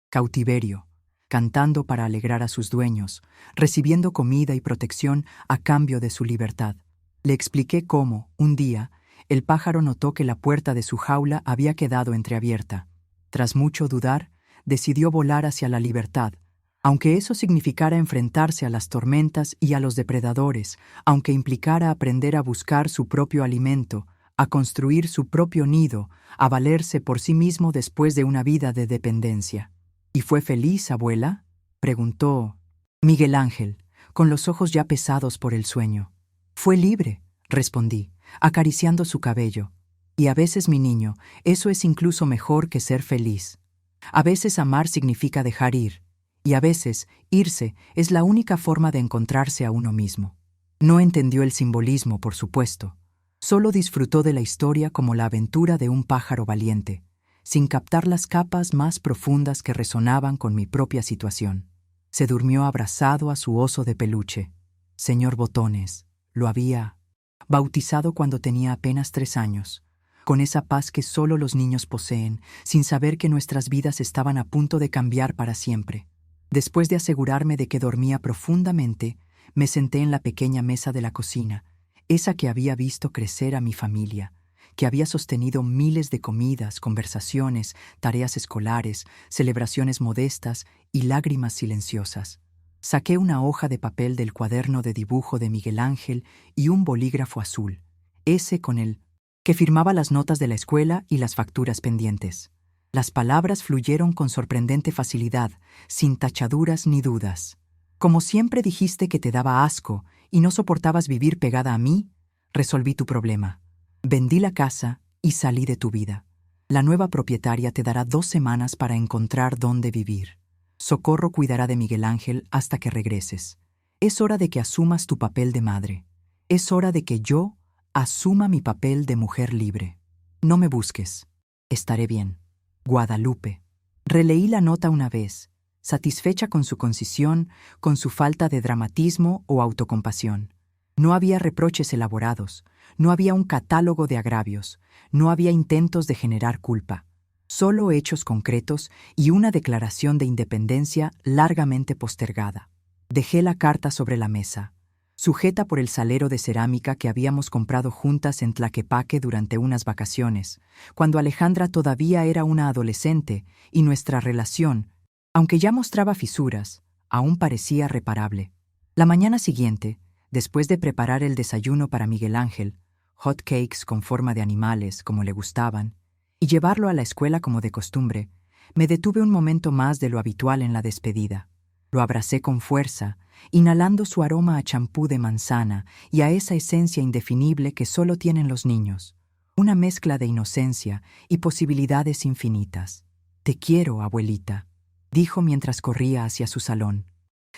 cautiverio, cantando para alegrar a sus dueños, recibiendo comida y protección a cambio de su libertad. Le expliqué cómo, un día, el pájaro notó que la puerta de su jaula había quedado entreabierta. Tras mucho dudar, decidió volar hacia la libertad, aunque eso significara enfrentarse a las tormentas y a los depredadores, aunque implicara aprender a buscar su propio alimento, a construir su propio nido, a valerse por sí mismo después de una vida de dependencia. «¿Y fue feliz, abuela?», preguntó Miguel Ángel, con los ojos ya pesados por el sueño. «Fue libre», respondí, acariciando su cabello. «Y a veces, mi niño, eso es incluso mejor que ser feliz. A veces amar significa dejar ir, y a veces irse es la única forma de encontrarse a uno mismo». No entendió el simbolismo, por supuesto. Solo disfrutó de la historia como la aventura de un pájaro valiente, sin captar las capas más profundas que resonaban con mi propia situación. Se durmió abrazado a su oso de peluche. Señor Botones, lo había bautizado cuando tenía apenas 3 años, con esa paz que solo los niños poseen, sin saber que nuestras vidas estaban a punto de cambiar para siempre. Después de asegurarme de que dormía profundamente, me senté en la pequeña mesa de la cocina, esa que había visto crecer a mi familia, que había sostenido miles de comidas, conversaciones, tareas escolares, celebraciones modestas y lágrimas silenciosas. Saqué una hoja de papel del cuaderno de dibujo de Miguel Ángel y un bolígrafo azul, ese con el que firmaba las notas de la escuela y las facturas pendientes. Las palabras fluyeron con sorprendente facilidad, sin tachaduras ni dudas. «Como siempre dijiste que te daba asco y no soportabas vivir pegada a mí, resolví tu problema. Vendí la casa y salí de tu vida. La nueva propietaria te dará 2 semanas para encontrar dónde vivir. Socorro cuidará de Miguel Ángel hasta que regreses. Es hora de que asumas tu papel de madre. Es hora de que yo asuma mi papel de mujer libre. No me busques. Estaré bien. Guadalupe». Releí la nota una vez, satisfecha con su concisión, con su falta de dramatismo o autocompasión. No había reproches elaborados, no había un catálogo de agravios, no había intentos de generar culpa, solo hechos concretos y una declaración de independencia largamente postergada. Dejé la carta sobre la mesa, sujeta por el salero de cerámica que habíamos comprado juntas en Tlaquepaque durante unas vacaciones, cuando Alejandra todavía era una adolescente y nuestra relación, aunque ya mostraba fisuras, aún parecía reparable. La mañana siguiente, después de preparar el desayuno para Miguel Ángel, hot cakes con forma de animales como le gustaban, y llevarlo a la escuela como de costumbre, me detuve un momento más de lo habitual en la despedida. Lo abracé con fuerza, inhalando su aroma a champú de manzana y a esa esencia indefinible que solo tienen los niños, una mezcla de inocencia y posibilidades infinitas. «Te quiero, abuelita», dijo mientras corría hacia su salón,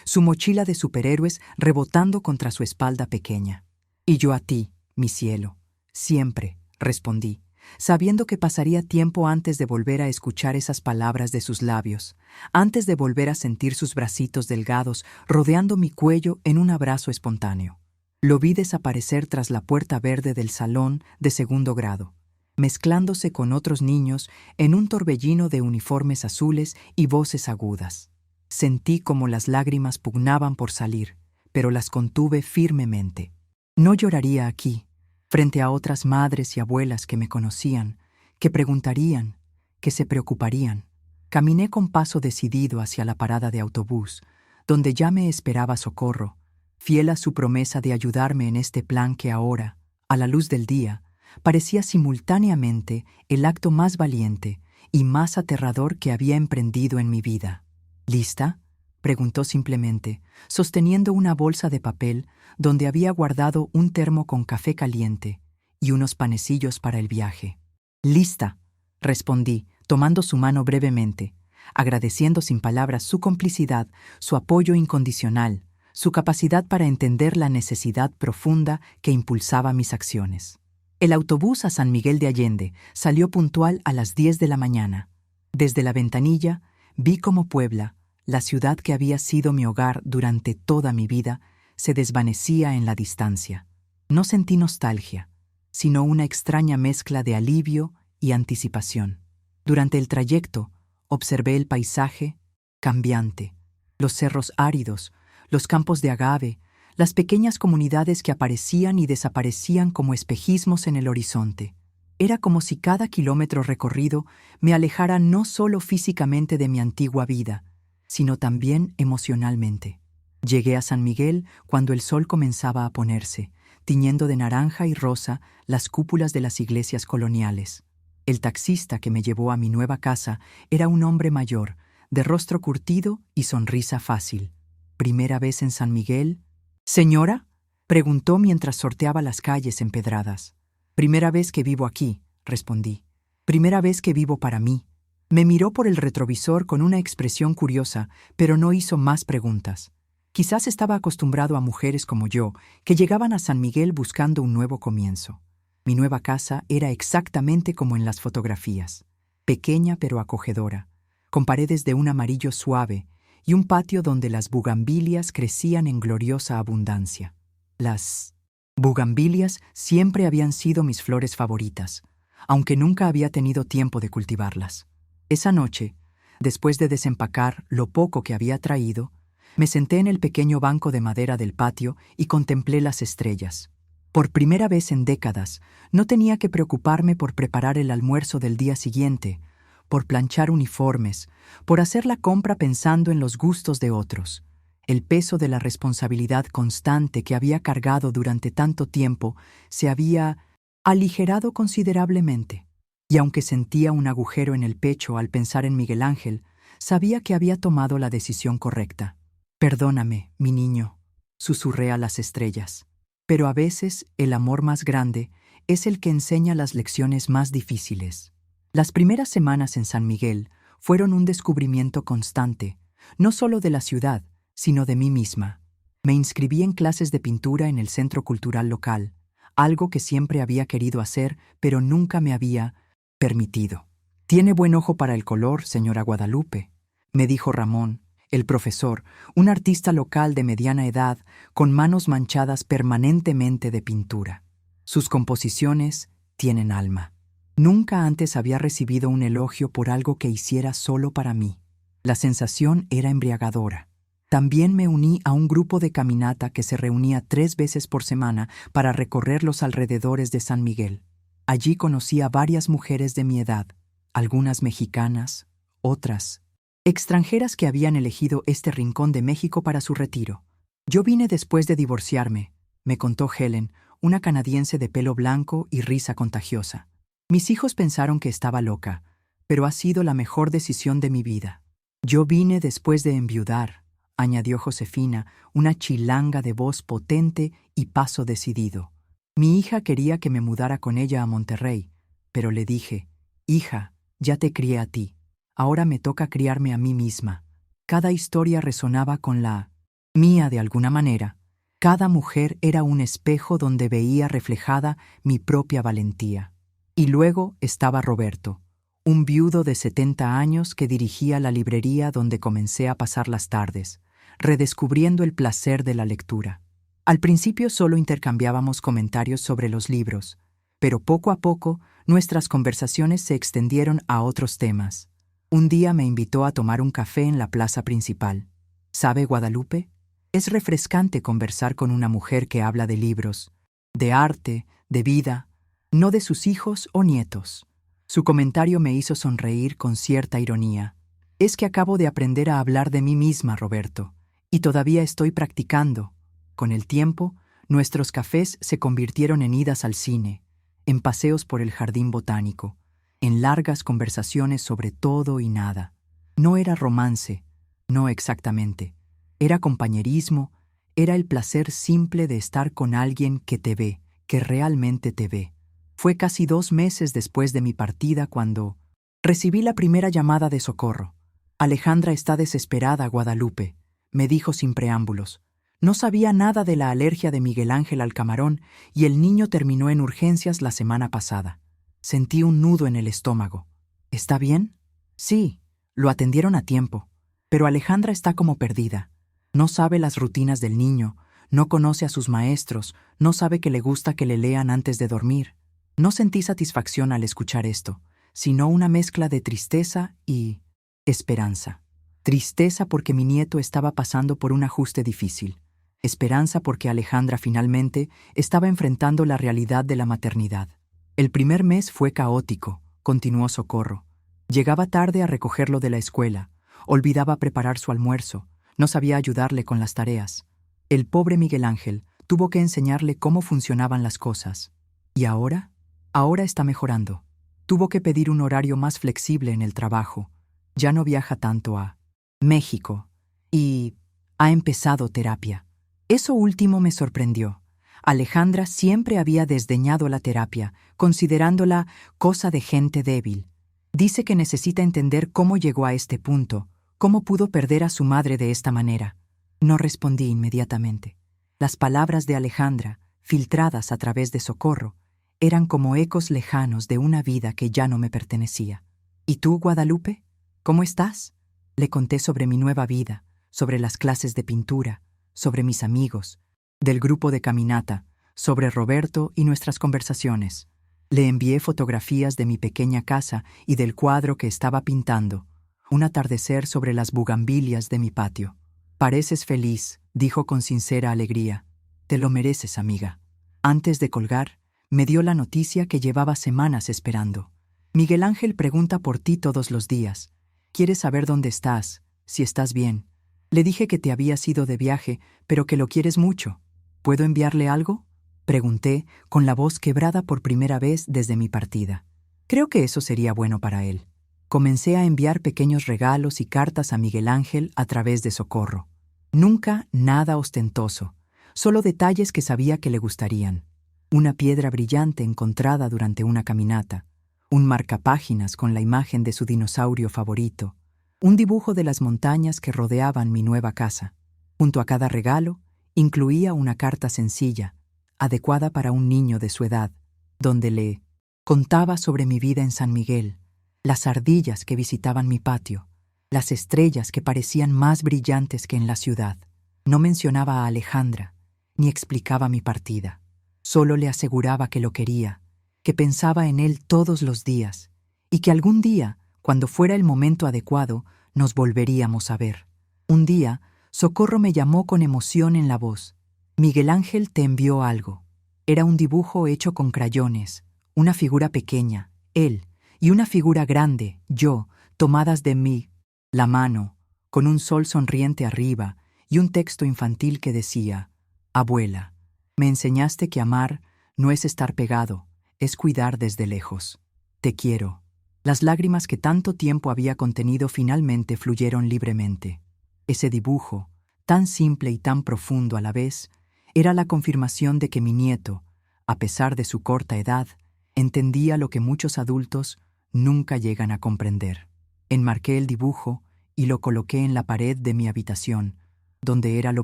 su mochila de superhéroes rebotando contra su espalda pequeña. «Y yo a ti, mi cielo, siempre», respondí, sabiendo que pasaría tiempo antes de volver a escuchar esas palabras de sus labios, antes de volver a sentir sus bracitos delgados rodeando mi cuello en un abrazo espontáneo. Lo vi desaparecer tras la puerta verde del salón de segundo grado, mezclándose con otros niños en un torbellino de uniformes azules y voces agudas. Sentí como las lágrimas pugnaban por salir, pero las contuve firmemente. No lloraría aquí, frente a otras madres y abuelas que me conocían, que preguntarían, que se preocuparían. Caminé con paso decidido hacia la parada de autobús, donde ya me esperaba Socorro, fiel a su promesa de ayudarme en este plan que ahora, a la luz del día, parecía simultáneamente el acto más valiente y más aterrador que había emprendido en mi vida. «¿Lista?», preguntó simplemente, sosteniendo una bolsa de papel donde había guardado un termo con café caliente y unos panecillos para el viaje. «Lista», respondí, tomando su mano brevemente, agradeciendo sin palabras su complicidad, su apoyo incondicional, su capacidad para entender la necesidad profunda que impulsaba mis acciones. El autobús a San Miguel de Allende salió puntual a las 10 de la mañana. Desde la ventanilla vi cómo Puebla, la ciudad que había sido mi hogar durante toda mi vida, se desvanecía en la distancia. No sentí nostalgia, sino una extraña mezcla de alivio y anticipación. Durante el trayecto, observé el paisaje cambiante, los cerros áridos, los campos de agave, las pequeñas comunidades que aparecían y desaparecían como espejismos en el horizonte. Era como si cada kilómetro recorrido me alejara no solo físicamente de mi antigua vida, sino también emocionalmente. Llegué a San Miguel cuando el sol comenzaba a ponerse, tiñendo de naranja y rosa las cúpulas de las iglesias coloniales. El taxista que me llevó a mi nueva casa era un hombre mayor, de rostro curtido y sonrisa fácil. «¿Primera vez en San Miguel?» «¿Señora?», preguntó mientras sorteaba las calles empedradas. «Primera vez que vivo aquí», respondí. «Primera vez que vivo para mí». Me miró por el retrovisor con una expresión curiosa, pero no hizo más preguntas. Quizás estaba acostumbrado a mujeres como yo, que llegaban a San Miguel buscando un nuevo comienzo. Mi nueva casa era exactamente como en las fotografías, pequeña pero acogedora, con paredes de un amarillo suave y un patio donde las bugambilias crecían en gloriosa abundancia. Las bugambilias siempre habían sido mis flores favoritas, aunque nunca había tenido tiempo de cultivarlas. Esa noche, después de desempacar lo poco que había traído, me senté en el pequeño banco de madera del patio y contemplé las estrellas. Por primera vez en décadas, no tenía que preocuparme por preparar el almuerzo del día siguiente, por planchar uniformes, por hacer la compra pensando en los gustos de otros. El peso de la responsabilidad constante que había cargado durante tanto tiempo se había aligerado considerablemente. Y aunque sentía un agujero en el pecho al pensar en Miguel Ángel, sabía que había tomado la decisión correcta. «Perdóname, mi niño», susurré a las estrellas. Pero a veces el amor más grande es el que enseña las lecciones más difíciles. Las primeras semanas en San Miguel fueron un descubrimiento constante, no solo de la ciudad, sino de mí misma. Me inscribí en clases de pintura en el centro cultural local, algo que siempre había querido hacer, pero nunca me había permitido. «Tiene buen ojo para el color, señora Guadalupe», me dijo Ramón, El profesor, un artista local de mediana edad, con manos manchadas permanentemente de pintura. Sus composiciones tienen alma. Nunca antes había recibido un elogio por algo que hiciera solo para mí. La sensación era embriagadora. También me uní a un grupo de caminata que se reunía 3 veces por semana para recorrer los alrededores de San Miguel. Allí conocí a varias mujeres de mi edad, algunas mexicanas, otras extranjeras que habían elegido este rincón de México para su retiro. Yo vine después de divorciarme, me contó Helen, una canadiense de pelo blanco y risa contagiosa. Mis hijos pensaron que estaba loca, pero ha sido la mejor decisión de mi vida. Yo vine después de enviudar, añadió Josefina, una chilanga de voz potente y paso decidido. Mi hija quería que me mudara con ella a Monterrey, pero le dije, hija, ya te crié a ti. Ahora me toca criarme a mí misma. Cada historia resonaba con la mía de alguna manera. Cada mujer era un espejo donde veía reflejada mi propia valentía. Y luego estaba Roberto, un viudo de 70 años que dirigía la librería donde comencé a pasar las tardes, redescubriendo el placer de la lectura. Al principio solo intercambiábamos comentarios sobre los libros, pero poco a poco nuestras conversaciones se extendieron a otros temas. Un día me invitó a tomar un café en la plaza principal. ¿Sabe, Guadalupe? Es refrescante conversar con una mujer que habla de libros, de arte, de vida, no de sus hijos o nietos. Su comentario me hizo sonreír con cierta ironía. Es que acabo de aprender a hablar de mí misma, Roberto, y todavía estoy practicando. Con el tiempo, nuestros cafés se convirtieron en idas al cine, en paseos por el jardín botánico, en largas conversaciones sobre todo y nada. No era romance, no exactamente. Era compañerismo, era el placer simple de estar con alguien que te ve, que realmente te ve. Fue casi 2 meses después de mi partida cuando recibí la primera llamada de socorro. Alejandra está desesperada, Guadalupe, me dijo sin preámbulos. No sabía nada de la alergia de Miguel Ángel al camarón y el niño terminó en urgencias la semana pasada. Sentí un nudo en el estómago. ¿Está bien? Sí, lo atendieron a tiempo. Pero Alejandra está como perdida. No sabe las rutinas del niño, no conoce a sus maestros, no sabe que le gusta que le lean antes de dormir. No sentí satisfacción al escuchar esto, sino una mezcla de tristeza y esperanza. Tristeza porque mi nieto estaba pasando por un ajuste difícil. Esperanza porque Alejandra finalmente estaba enfrentando la realidad de la maternidad. El primer mes fue caótico, continuó Socorro. Llegaba tarde a recogerlo de la escuela, olvidaba preparar su almuerzo, no sabía ayudarle con las tareas. El pobre Miguel Ángel tuvo que enseñarle cómo funcionaban las cosas. ¿Y ahora? Ahora está mejorando. Tuvo que pedir un horario más flexible en el trabajo. Ya no viaja tanto a México y ha empezado terapia. Eso último me sorprendió. Alejandra siempre había desdeñado la terapia, considerándola cosa de gente débil. Dice que necesita entender cómo llegó a este punto, cómo pudo perder a su madre de esta manera. No respondí inmediatamente. Las palabras de Alejandra, filtradas a través de Socorro, eran como ecos lejanos de una vida que ya no me pertenecía. ¿Y tú, Guadalupe? ¿Cómo estás? Le conté sobre mi nueva vida, sobre las clases de pintura, sobre mis amigos, del grupo de caminata, sobre Roberto y nuestras conversaciones. Le envié fotografías de mi pequeña casa y del cuadro que estaba pintando, un atardecer sobre las bugambilias de mi patio. Pareces feliz, dijo con sincera alegría. Te lo mereces, amiga. Antes de colgar, me dio la noticia que llevaba semanas esperando. Miguel Ángel pregunta por ti todos los días. Quiere saber dónde estás, si estás bien. Le dije que te habías ido de viaje, pero que lo quieres mucho. ¿Puedo enviarle algo? Pregunté, con la voz quebrada por primera vez desde mi partida. Creo que eso sería bueno para él. Comencé a enviar pequeños regalos y cartas a Miguel Ángel a través de Socorro. Nunca nada ostentoso, solo detalles que sabía que le gustarían. Una piedra brillante encontrada durante una caminata, un marcapáginas con la imagen de su dinosaurio favorito, un dibujo de las montañas que rodeaban mi nueva casa. Junto a cada regalo, incluía una carta sencilla, adecuada para un niño de su edad, donde le contaba sobre mi vida en San Miguel, las ardillas que visitaban mi patio, las estrellas que parecían más brillantes que en la ciudad. No mencionaba a Alejandra, ni explicaba mi partida. Solo le aseguraba que lo quería, que pensaba en él todos los días, y que algún día, cuando fuera el momento adecuado, nos volveríamos a ver. Un día, Socorro me llamó con emoción en la voz. Miguel Ángel te envió algo. Era un dibujo hecho con crayones, una figura pequeña, él, y una figura grande, yo, tomadas de mí, la mano, con un sol sonriente arriba y un texto infantil que decía: Abuela, me enseñaste que amar no es estar pegado, es cuidar desde lejos. Te quiero. Las lágrimas que tanto tiempo había contenido finalmente fluyeron libremente. Ese dibujo, tan simple y tan profundo a la vez, era la confirmación de que mi nieto, a pesar de su corta edad, entendía lo que muchos adultos nunca llegan a comprender. Enmarqué el dibujo y lo coloqué en la pared de mi habitación, donde era lo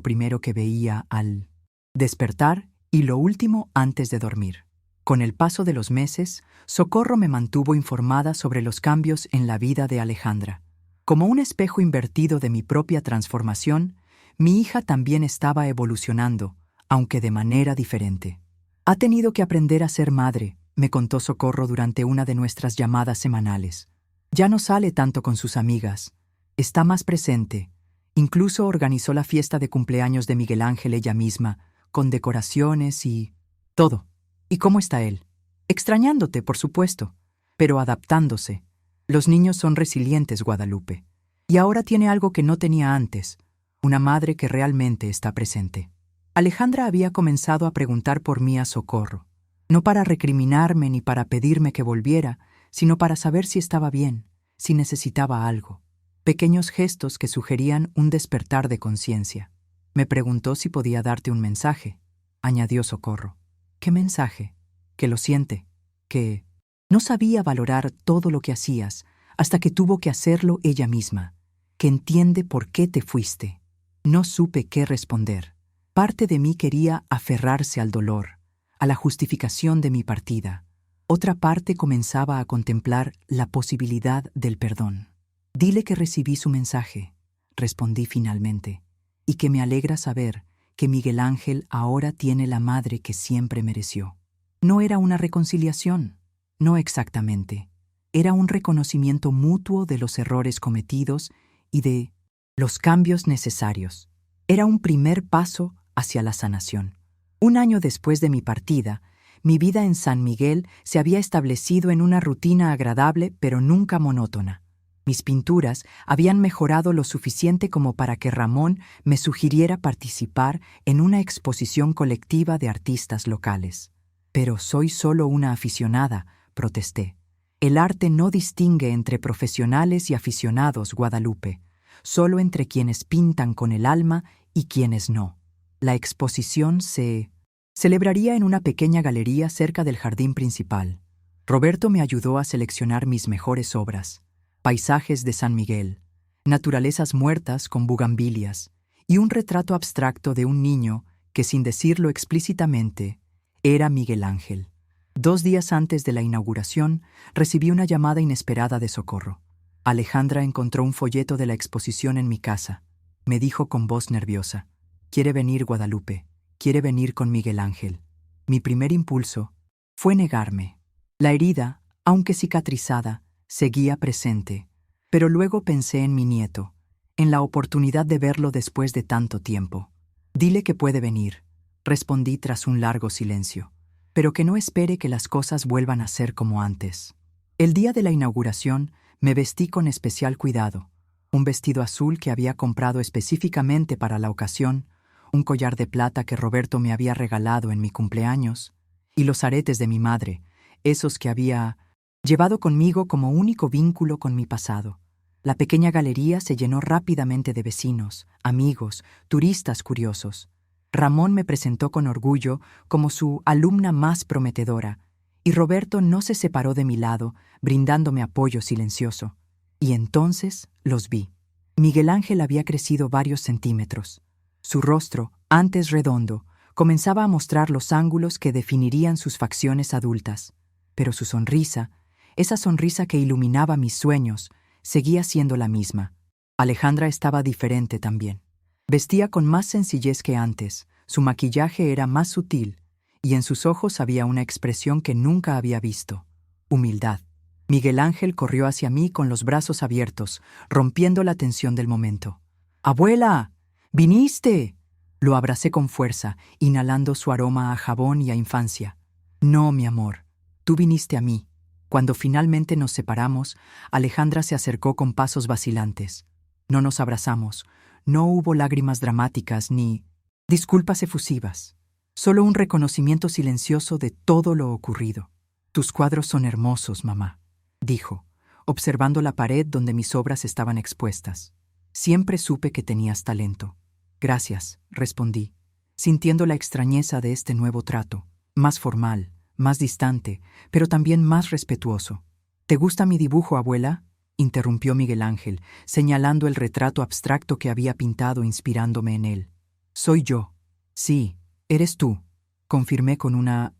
primero que veía al despertar y lo último antes de dormir. Con el paso de los meses, Socorro me mantuvo informada sobre los cambios en la vida de Alejandra. Como un espejo invertido de mi propia transformación, mi hija también estaba evolucionando, aunque de manera diferente. Ha tenido que aprender a ser madre, me contó Socorro durante una de nuestras llamadas semanales. Ya no sale tanto con sus amigas, está más presente. Incluso organizó la fiesta de cumpleaños de Miguel Ángel ella misma, con decoraciones y todo. ¿Y cómo está él? Extrañándote, por supuesto, pero adaptándose. Los niños son resilientes, Guadalupe. Y ahora tiene algo que no tenía antes, una madre que realmente está presente. Alejandra había comenzado a preguntar por mí a Socorro, no para recriminarme ni para pedirme que volviera, sino para saber si estaba bien, si necesitaba algo. Pequeños gestos que sugerían un despertar de conciencia. Me preguntó si podía darte un mensaje, añadió Socorro. ¿Qué mensaje? Que lo siente, que no sabía valorar todo lo que hacías hasta que tuvo que hacerlo ella misma, que entiende por qué te fuiste. No supe qué responder. Parte de mí quería aferrarse al dolor, a la justificación de mi partida. Otra parte comenzaba a contemplar la posibilidad del perdón. Dile que recibí su mensaje, respondí finalmente, y que me alegra saber que Miguel Ángel ahora tiene la madre que siempre mereció. No era una reconciliación, no exactamente. Era un reconocimiento mutuo de los errores cometidos y de los cambios necesarios. Era un primer paso hacia la sanación. Un año después de mi partida, mi vida en San Miguel se había establecido en una rutina agradable pero nunca monótona. Mis pinturas habían mejorado lo suficiente como para que Ramón me sugiriera participar en una exposición colectiva de artistas locales. Pero soy solo una aficionada, protesté. El arte no distingue entre profesionales y aficionados, Guadalupe, solo entre quienes pintan con el alma y quienes no. La exposición se celebraría en una pequeña galería cerca del jardín principal. Roberto me ayudó a seleccionar mis mejores obras: paisajes de San Miguel, naturalezas muertas con bugambilias y un retrato abstracto de un niño que, sin decirlo explícitamente, era Miguel Ángel. 2 días antes de la inauguración, recibí una llamada inesperada de Socorro. Alejandra encontró un folleto de la exposición en mi casa. Me dijo con voz nerviosa: «Quiere venir, Guadalupe, quiere venir con Miguel Ángel». Mi primer impulso fue negarme. La herida, aunque cicatrizada, seguía presente, pero luego pensé en mi nieto, en la oportunidad de verlo después de tanto tiempo. «Dile que puede venir», respondí tras un largo silencio, «pero que no espere que las cosas vuelvan a ser como antes». El día de la inauguración me vestí con especial cuidado, un vestido azul que había comprado específicamente para la ocasión, un collar de plata que Roberto me había regalado en mi cumpleaños, y los aretes de mi madre, esos que había llevado conmigo como único vínculo con mi pasado. La pequeña galería se llenó rápidamente de vecinos, amigos, turistas curiosos. Ramón me presentó con orgullo como su alumna más prometedora, y Roberto no se separó de mi lado, brindándome apoyo silencioso. Y entonces los vi. Miguel Ángel había crecido varios centímetros. Su rostro, antes redondo, comenzaba a mostrar los ángulos que definirían sus facciones adultas, pero su sonrisa, esa sonrisa que iluminaba mis sueños, seguía siendo la misma. Alejandra estaba diferente también. Vestía con más sencillez que antes, su maquillaje era más sutil, y en sus ojos había una expresión que nunca había visto: humildad. Miguel Ángel corrió hacia mí con los brazos abiertos, rompiendo la tensión del momento. ¡Abuela! ¡Viniste! Lo abracé con fuerza, inhalando su aroma a jabón y a infancia. No, mi amor, tú viniste a mí. Cuando finalmente nos separamos, Alejandra se acercó con pasos vacilantes. No nos abrazamos, no hubo lágrimas dramáticas ni disculpas efusivas, solo un reconocimiento silencioso de todo lo ocurrido. Tus cuadros son hermosos, mamá, dijo, observando la pared donde mis obras estaban expuestas. Siempre supe que tenías talento. Gracias, respondí, sintiendo la extrañeza de este nuevo trato, más formal, más distante, pero también más respetuoso. ¿Te gusta mi dibujo, abuela?, interrumpió Miguel Ángel, señalando el retrato abstracto que había pintado inspirándome en él. Soy yo. Sí, eres tú, confirmé con una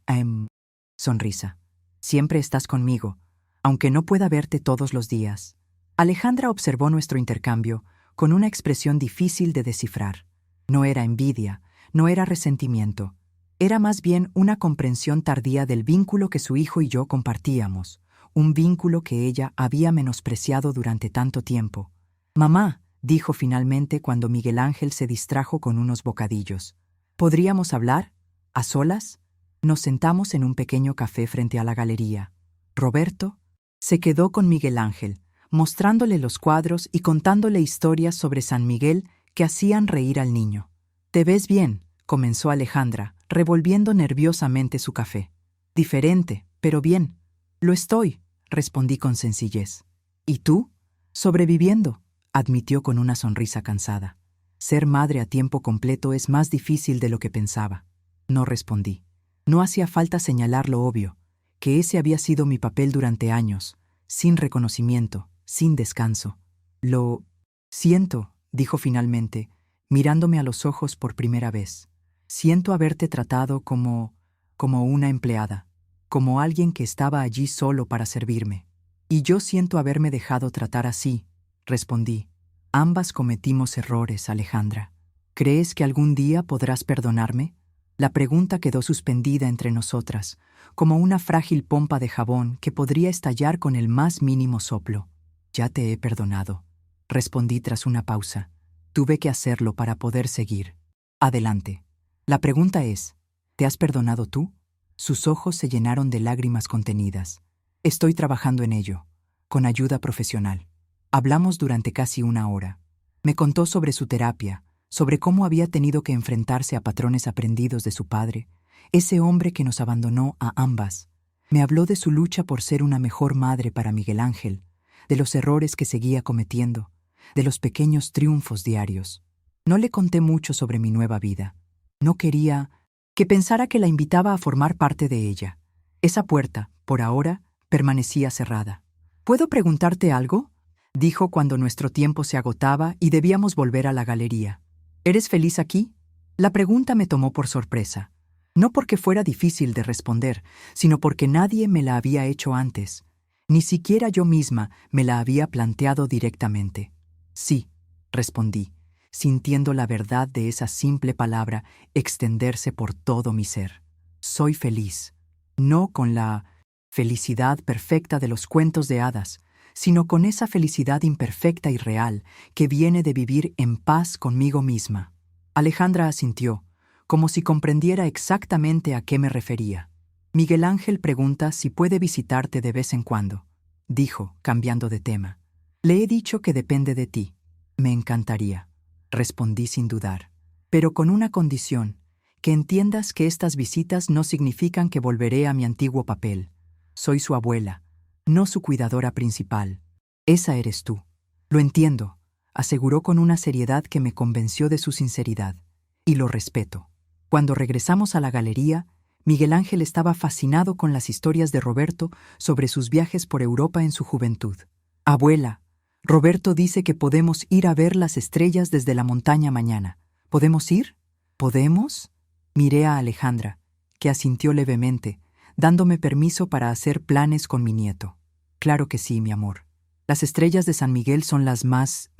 sonrisa. Siempre estás conmigo, aunque no pueda verte todos los días. Alejandra observó nuestro intercambio con una expresión difícil de descifrar. No era envidia, no era resentimiento. Era más bien una comprensión tardía del vínculo que su hijo y yo compartíamos, un vínculo que ella había menospreciado durante tanto tiempo. Mamá, dijo finalmente cuando Miguel Ángel se distrajo con unos bocadillos. ¿Podríamos hablar? ¿A solas? Nos sentamos en un pequeño café frente a la galería. Roberto se quedó con Miguel Ángel, mostrándole los cuadros y contándole historias sobre San Miguel que hacían reír al niño. «Te ves bien», comenzó Alejandra, revolviendo nerviosamente su café. «Diferente, pero bien». «Lo estoy», respondí con sencillez. «¿Y tú?» «Sobreviviendo», admitió con una sonrisa cansada. «Ser madre a tiempo completo es más difícil de lo que pensaba». No respondí. No hacía falta señalar lo obvio, que ese había sido mi papel durante años, sin reconocimiento, sin descanso. «Lo siento», dijo finalmente, mirándome a los ojos por primera vez. «Siento haberte tratado como una empleada, como alguien que estaba allí solo para servirme. Y yo siento haberme dejado tratar así», respondí. «Ambas cometimos errores, Alejandra. ¿Crees que algún día podrás perdonarme?» La pregunta quedó suspendida entre nosotras, como una frágil pompa de jabón que podría estallar con el más mínimo soplo. «Ya te he perdonado», respondí tras una pausa. Tuve que hacerlo para poder seguir. «Adelante. La pregunta es, ¿te has perdonado tú?» Sus ojos se llenaron de lágrimas contenidas. «Estoy trabajando en ello, con ayuda profesional». Hablamos durante casi una hora. Me contó sobre su terapia, sobre cómo había tenido que enfrentarse a patrones aprendidos de su padre, ese hombre que nos abandonó a ambas. Me habló de su lucha por ser una mejor madre para Miguel Ángel, de los errores que seguía cometiendo, de los pequeños triunfos diarios. No le conté mucho sobre mi nueva vida. No quería que pensara que la invitaba a formar parte de ella. Esa puerta, por ahora, permanecía cerrada. «¿Puedo preguntarte algo?», dijo cuando nuestro tiempo se agotaba y debíamos volver a la galería. «¿Eres feliz aquí?». La pregunta me tomó por sorpresa. No porque fuera difícil de responder, sino porque nadie me la había hecho antes. Ni siquiera yo misma me la había planteado directamente. «Sí», respondí, sintiendo la verdad de esa simple palabra extenderse por todo mi ser. «Soy feliz». No con la felicidad perfecta de los cuentos de hadas, sino con esa felicidad imperfecta y real que viene de vivir en paz conmigo misma. Alejandra asintió, como si comprendiera exactamente a qué me refería. «Miguel Ángel pregunta si puede visitarte de vez en cuando», dijo, cambiando de tema. «Le he dicho que depende de ti». «Me encantaría», respondí sin dudar, «pero con una condición, que entiendas que estas visitas no significan que volveré a mi antiguo papel. Soy su abuela, no su cuidadora principal. Esa eres tú». «Lo entiendo», aseguró con una seriedad que me convenció de su sinceridad. «Y lo respeto». Cuando regresamos a la galería, Miguel Ángel estaba fascinado con las historias de Roberto sobre sus viajes por Europa en su juventud. «Abuela, Roberto dice que podemos ir a ver las estrellas desde la montaña mañana. ¿Podemos ir?» «¿Podemos?». Miré a Alejandra, que asintió levemente, dándome permiso para hacer planes con mi nieto. «Claro que sí, mi amor. Las estrellas de San Miguel son las más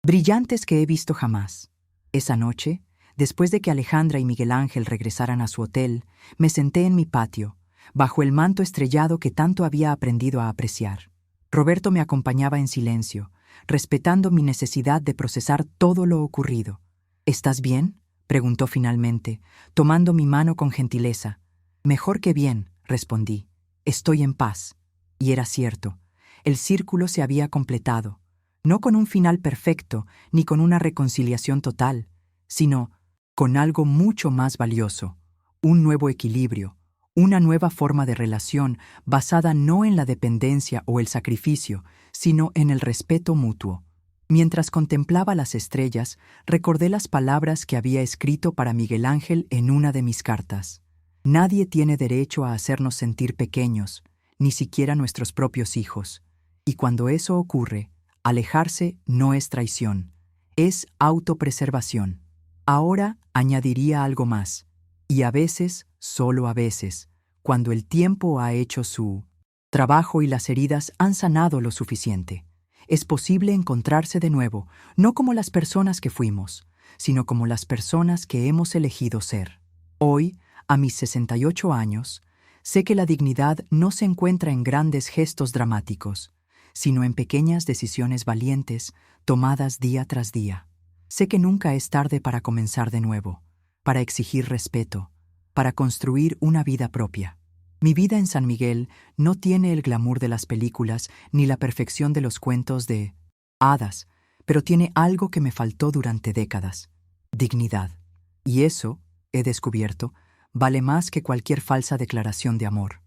brillantes que he visto jamás. Esa noche, después de que Alejandra y Miguel Ángel regresaran a su hotel, me senté en mi patio, bajo el manto estrellado que tanto había aprendido a apreciar. Roberto me acompañaba en silencio, respetando mi necesidad de procesar todo lo ocurrido. ¿Estás bien?, preguntó finalmente, tomando mi mano con gentileza. Mejor que bien, respondí. Estoy en paz. Y era cierto. El círculo se había completado, no con un final perfecto ni con una reconciliación total, sino con algo mucho más valioso, un nuevo equilibrio, una nueva forma de relación basada no en la dependencia o el sacrificio, sino en el respeto mutuo. Mientras contemplaba las estrellas, recordé las palabras que había escrito para Miguel Ángel en una de mis cartas. Nadie tiene derecho a hacernos sentir pequeños, ni siquiera nuestros propios hijos. Y cuando eso ocurre, alejarse no es traición, es autopreservación. Ahora añadiría algo más, y a veces, solo a veces, cuando el tiempo ha hecho su trabajo y las heridas han sanado lo suficiente, es posible encontrarse de nuevo, no como las personas que fuimos, sino como las personas que hemos elegido ser. Hoy, a mis 68 años, sé que la dignidad no se encuentra en grandes gestos dramáticos, sino en pequeñas decisiones valientes tomadas día tras día. Sé que nunca es tarde para comenzar de nuevo, para exigir respeto, para construir una vida propia. Mi vida en San Miguel no tiene el glamour de las películas ni la perfección de los cuentos de hadas, pero tiene algo que me faltó durante décadas: dignidad. Y eso, he descubierto, vale más que cualquier falsa declaración de amor.